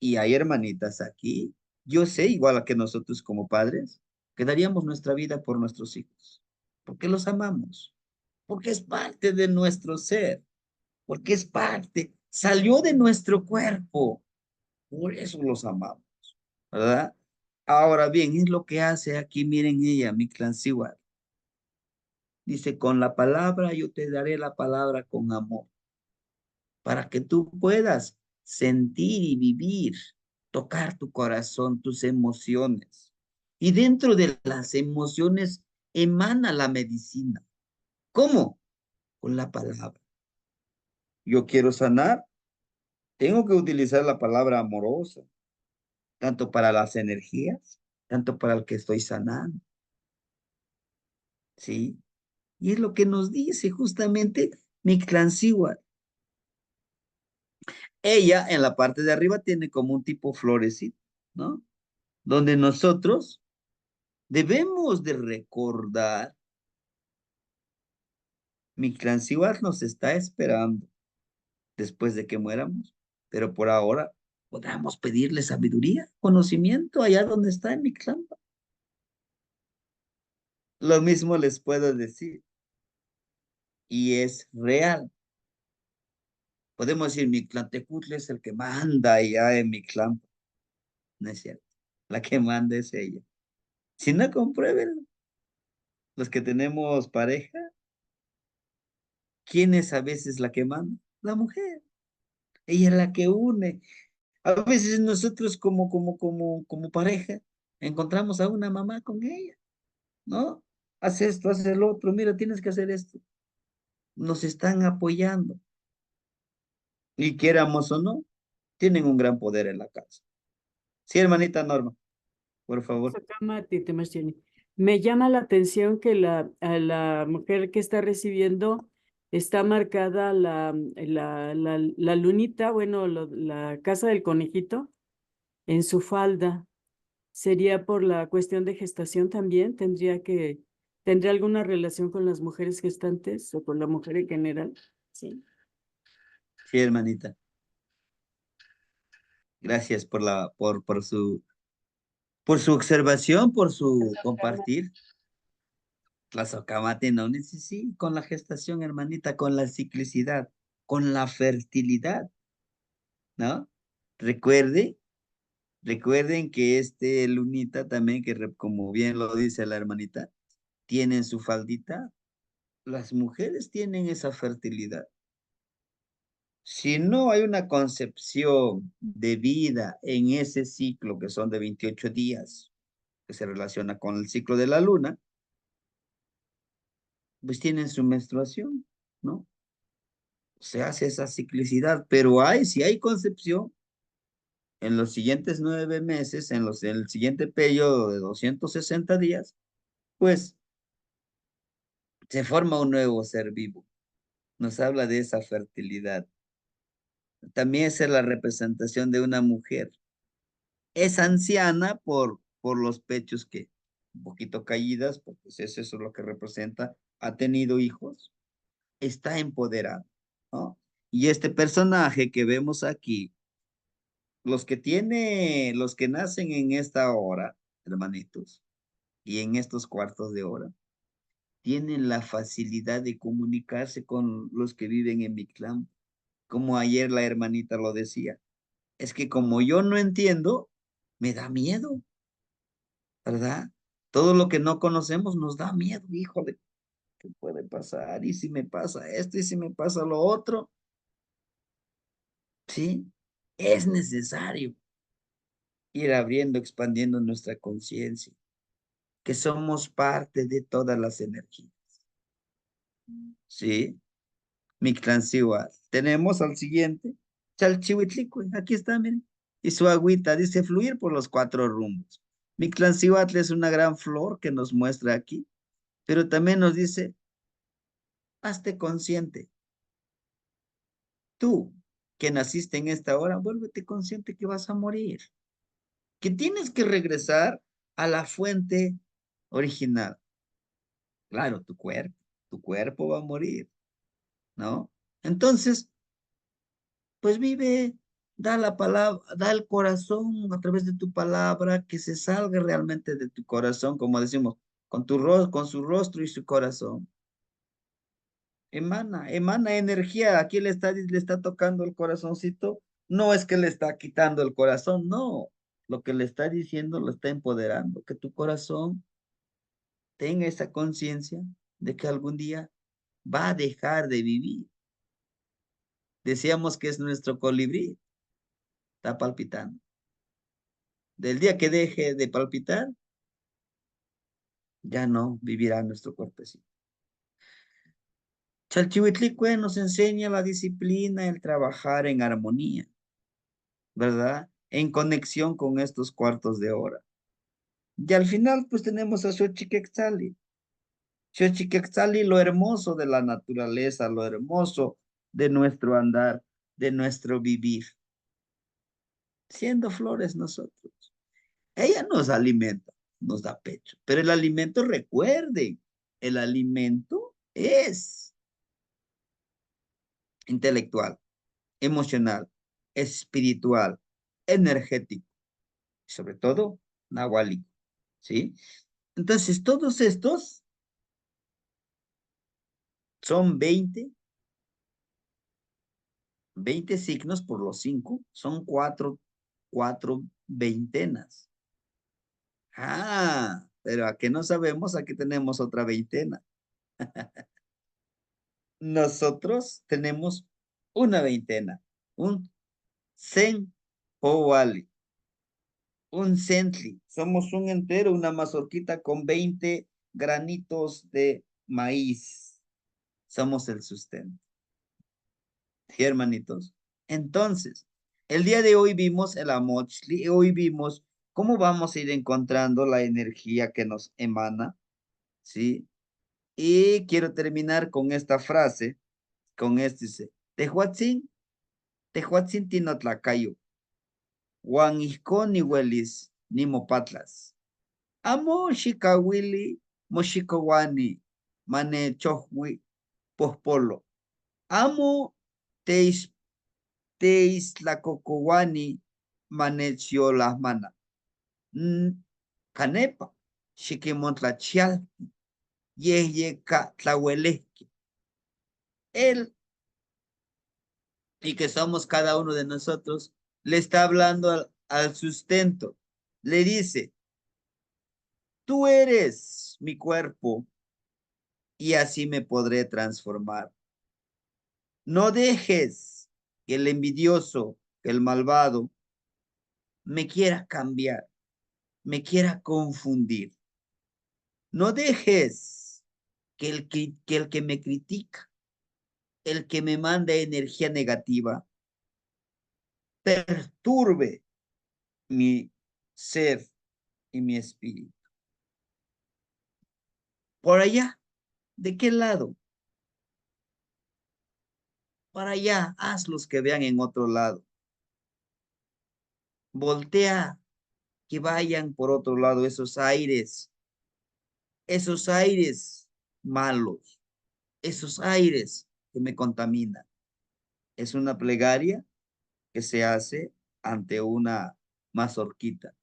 y hay hermanitas aquí, yo sé, igual a que nosotros como padres, que daríamos nuestra vida por nuestros hijos, porque los amamos, porque es parte de nuestro ser, porque es parte, salió de nuestro cuerpo, por eso los amamos, ¿verdad? Ahora bien, es lo que hace aquí, miren ella, Mictlancihuatl. Dice, con la palabra yo te daré la palabra con amor, para que tú puedas sentir y vivir, tocar tu corazón, tus emociones. Y dentro de las emociones emana la medicina. ¿Cómo? Con la palabra. Yo quiero sanar, tengo que utilizar la palabra amorosa, tanto para las energías, tanto para el que estoy sanando. ¿Sí? Y es lo que nos dice justamente Mictlancihuatl. Ella en la parte de arriba tiene como un tipo florecito, ¿no? Donde nosotros debemos de recordar, Mictlancihuatl nos está esperando después de que muéramos, pero por ahora podamos pedirle sabiduría, conocimiento allá donde está en Mictlanpa. Lo mismo les puedo decir, y es real. Podemos decir, Mictlantecutli es el que manda allá en Mictlanpa. No es cierto. La que manda es ella. Si no, compruébenlo. Los que tenemos pareja, ¿quién es a veces la que manda? La mujer. Ella es la que une. A veces nosotros como pareja encontramos a una mamá con ella, ¿no? Haz esto, haz el otro, mira, tienes que hacer esto. Nos están apoyando. Y quieramos o no, tienen un gran poder en la casa. Sí, hermanita Norma, por favor. Me llama la atención que a la mujer que está recibiendo está marcada la lunita, bueno, la casa del conejito en su falda. ¿Sería por la cuestión de gestación también? ¿Tendría alguna relación con las mujeres gestantes o con la mujer en general? Sí. Sí, hermanita. Gracias por su observación, por su compartir. La socamate no sí, con la gestación, hermanita, con la ciclicidad, con la fertilidad, ¿no? Recuerde, recuerden que este lunita también, como bien lo dice la hermanita, tiene en su faldita, las mujeres tienen esa fertilidad. Si no hay una concepción de vida en ese ciclo que son de 28 días, que se relaciona con el ciclo de la luna, pues tienen su menstruación, ¿no? Se hace esa ciclicidad, pero si hay concepción, en los siguientes 9 meses, en el siguiente periodo de 260 días, pues se forma un nuevo ser vivo. Nos habla de esa fertilidad. También es la representación de una mujer. Es anciana por los pechos que un poquito caídas, porque eso es lo que representa. Ha tenido hijos, está empoderada, ¿no? Y este personaje que vemos aquí, los que nacen en esta hora, hermanitos, y en estos cuartos de hora, tienen la facilidad de comunicarse con los que viven en mi clan. Como ayer la hermanita lo decía, es que como yo no entiendo, me da miedo, ¿verdad? Todo lo que no conocemos nos da miedo, híjole, ¿qué puede pasar? ¿Y si me pasa esto? ¿Y si me pasa lo otro? ¿Sí? Es necesario ir abriendo, expandiendo nuestra conciencia, que somos parte de todas las energías. ¿Sí? Mictlancihuatl. Tenemos al siguiente, Chalchihuitlicue. Aquí está, miren. Y su agüita dice fluir por los 4 rumbos. Mictlancihuatl es una gran flor que nos muestra aquí, pero también nos dice, hazte consciente. Tú, que naciste en esta hora, vuélvete consciente que vas a morir, que tienes que regresar a la fuente original. Claro, tu cuerpo va a morir, ¿no? Entonces, pues vive, da la palabra, da el corazón a través de tu palabra, que se salga realmente de tu corazón, como decimos, con su rostro y su corazón. Emana energía. Aquí le está tocando el corazoncito. No es que le está quitando el corazón, no. Lo que le está diciendo lo está empoderando, que tu corazón tenga esa conciencia de que algún día va a dejar de vivir. Decíamos que es nuestro colibrí, está palpitando. Del día que deje de palpitar, ya no vivirá nuestro cuerpecito. Chalchihuitlicue nos enseña la disciplina, el trabajar en armonía, ¿verdad? En conexión con estos cuartos de hora. Y al final, pues tenemos a Xochiquetzali. Xochiquetzali, lo hermoso de la naturaleza, lo hermoso de nuestro andar, de nuestro vivir. Siendo flores nosotros. Ella nos alimenta, nos da pecho. Pero el alimento, recuerden, el alimento es intelectual, emocional, espiritual, energético, sobre todo nahuálico, ¿sí? Entonces, todos estos son 20 signos por los 5, son cuatro veintenas. Ah, pero a qué no sabemos, aquí tenemos otra veintena. Nosotros tenemos una veintena, un Zen Powali, un Centli, somos un entero, una mazorquita con 20 granitos de maíz. Somos el sustento. ¿Sí, hermanitos? Entonces, el día de hoy vimos el Amochli, hoy vimos cómo vamos a ir encontrando la energía que nos emana, ¿sí? Y quiero terminar con esta frase, con este dice, Tehuatzin tinotlacayo, Juan Isconi Welis, Nimopatlas. Amo Shikawili, Moshikowani, Mane Chohwi, Pospolo. Amo Teis la Cocowani, Manechio las mana. Canepa, Chiquimontlachial, Yeye Tlahuelesque. Él, y que somos cada uno de nosotros, le está hablando al sustento. Le dice, tú eres mi cuerpo y así me podré transformar. No dejes que el envidioso, que el malvado, me quiera cambiar, me quiera confundir. No dejes que el que me critica, el que me manda energía negativa, perturbe mi ser y mi espíritu. Por allá, ¿de qué lado? Para allá, hazlos que vean en otro lado. Voltea, que vayan por otro lado esos aires malos, esos aires que me contaminan. Es una plegaria que se hace ante una mazorquita.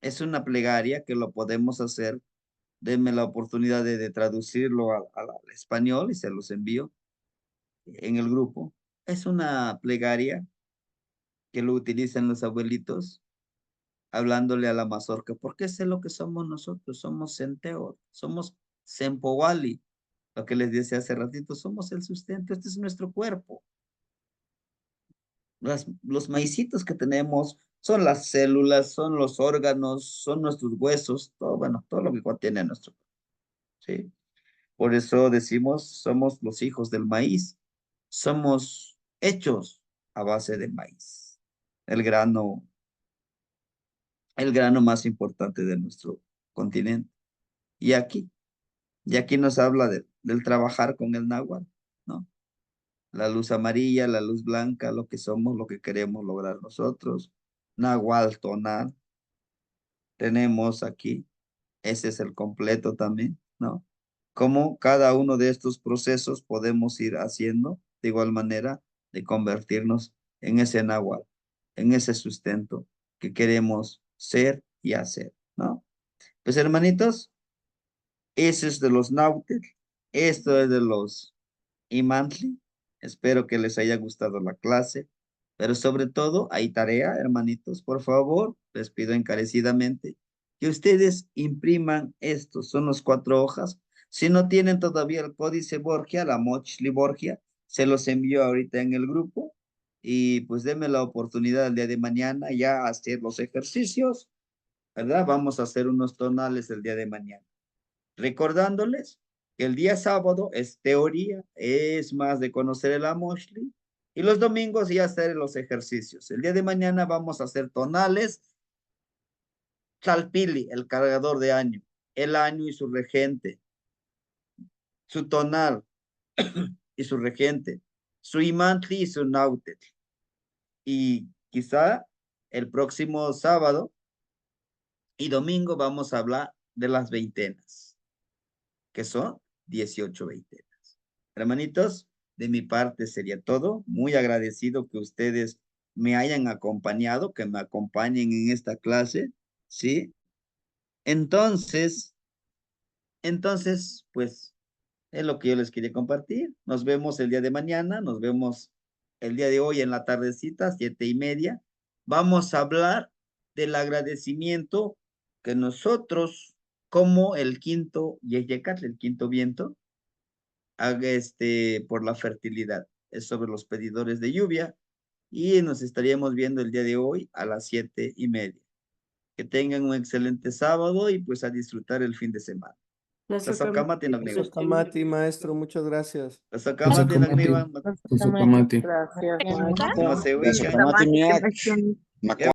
Es una plegaria que lo podemos hacer. Denme la oportunidad de traducirlo al español y se los envío en el grupo. Es una plegaria que lo utilizan los abuelitos hablándole a la mazorca, porque sé lo que somos nosotros, somos centeo, somos Sempowali, lo que les decía hace ratito, somos el sustento, este es nuestro cuerpo. Los maicitos que tenemos son las células, son los órganos, son nuestros huesos, todo, bueno, todo lo que contiene nuestro cuerpo, ¿sí? Por eso decimos, somos los hijos del maíz, somos hechos a base de maíz, el grano más importante de nuestro continente. Y aquí nos habla del trabajar con el náhuatl, ¿no? La luz amarilla, la luz blanca, lo que somos, lo que queremos lograr nosotros. Nahual tonal. Tenemos aquí, ese es el completo también, ¿no? Cómo cada uno de estos procesos podemos ir haciendo de igual manera de convertirnos en ese náhuatl, en ese sustento que queremos ser y hacer, ¿no? Pues hermanitos, ese es de los náhuatl, esto es de los Imantli. Espero que les haya gustado la clase, pero sobre todo hay tarea, hermanitos, por favor, les pido encarecidamente que ustedes impriman estos, son los 4 hojas. Si no tienen todavía el códice Borgia, la Mochli Borgia, se los envío ahorita en el grupo y pues denme la oportunidad el día de mañana ya hacer los ejercicios, ¿verdad? Vamos a hacer unos tonales el día de mañana. Recordándoles que el día sábado es teoría, es más de conocer el Amoshli, y los domingos ya hacer los ejercicios. El día de mañana vamos a hacer tonales, Chalpili, el cargador de año, el año y su regente, su tonal y su regente, su imantli y su nautet. Y quizá el próximo sábado y domingo vamos a hablar de las veintenas, que son 18 veintenas. Hermanitos, de mi parte sería todo. Muy agradecido que ustedes me hayan acompañado, que me acompañen en esta clase, ¿sí? Entonces, pues, es lo que yo les quería compartir. Nos vemos el día de mañana, nos vemos el día de hoy en la tardecita, 7:30. Vamos a hablar del agradecimiento que nosotros, como el quinto Yeyecatl, el quinto viento, haga por la fertilidad. Es sobre los pedidores de lluvia y nos estaríamos viendo el día de hoy a las 7:30. Que tengan un excelente sábado y pues a disfrutar el fin de semana. Tlazohcamati, Tlazohcamati, maestro, muchas gracias. Tlazohcamati, Nagniwan, Tlazohcamati. Gracias, Como se maestro. ubica. Tlazohcamati.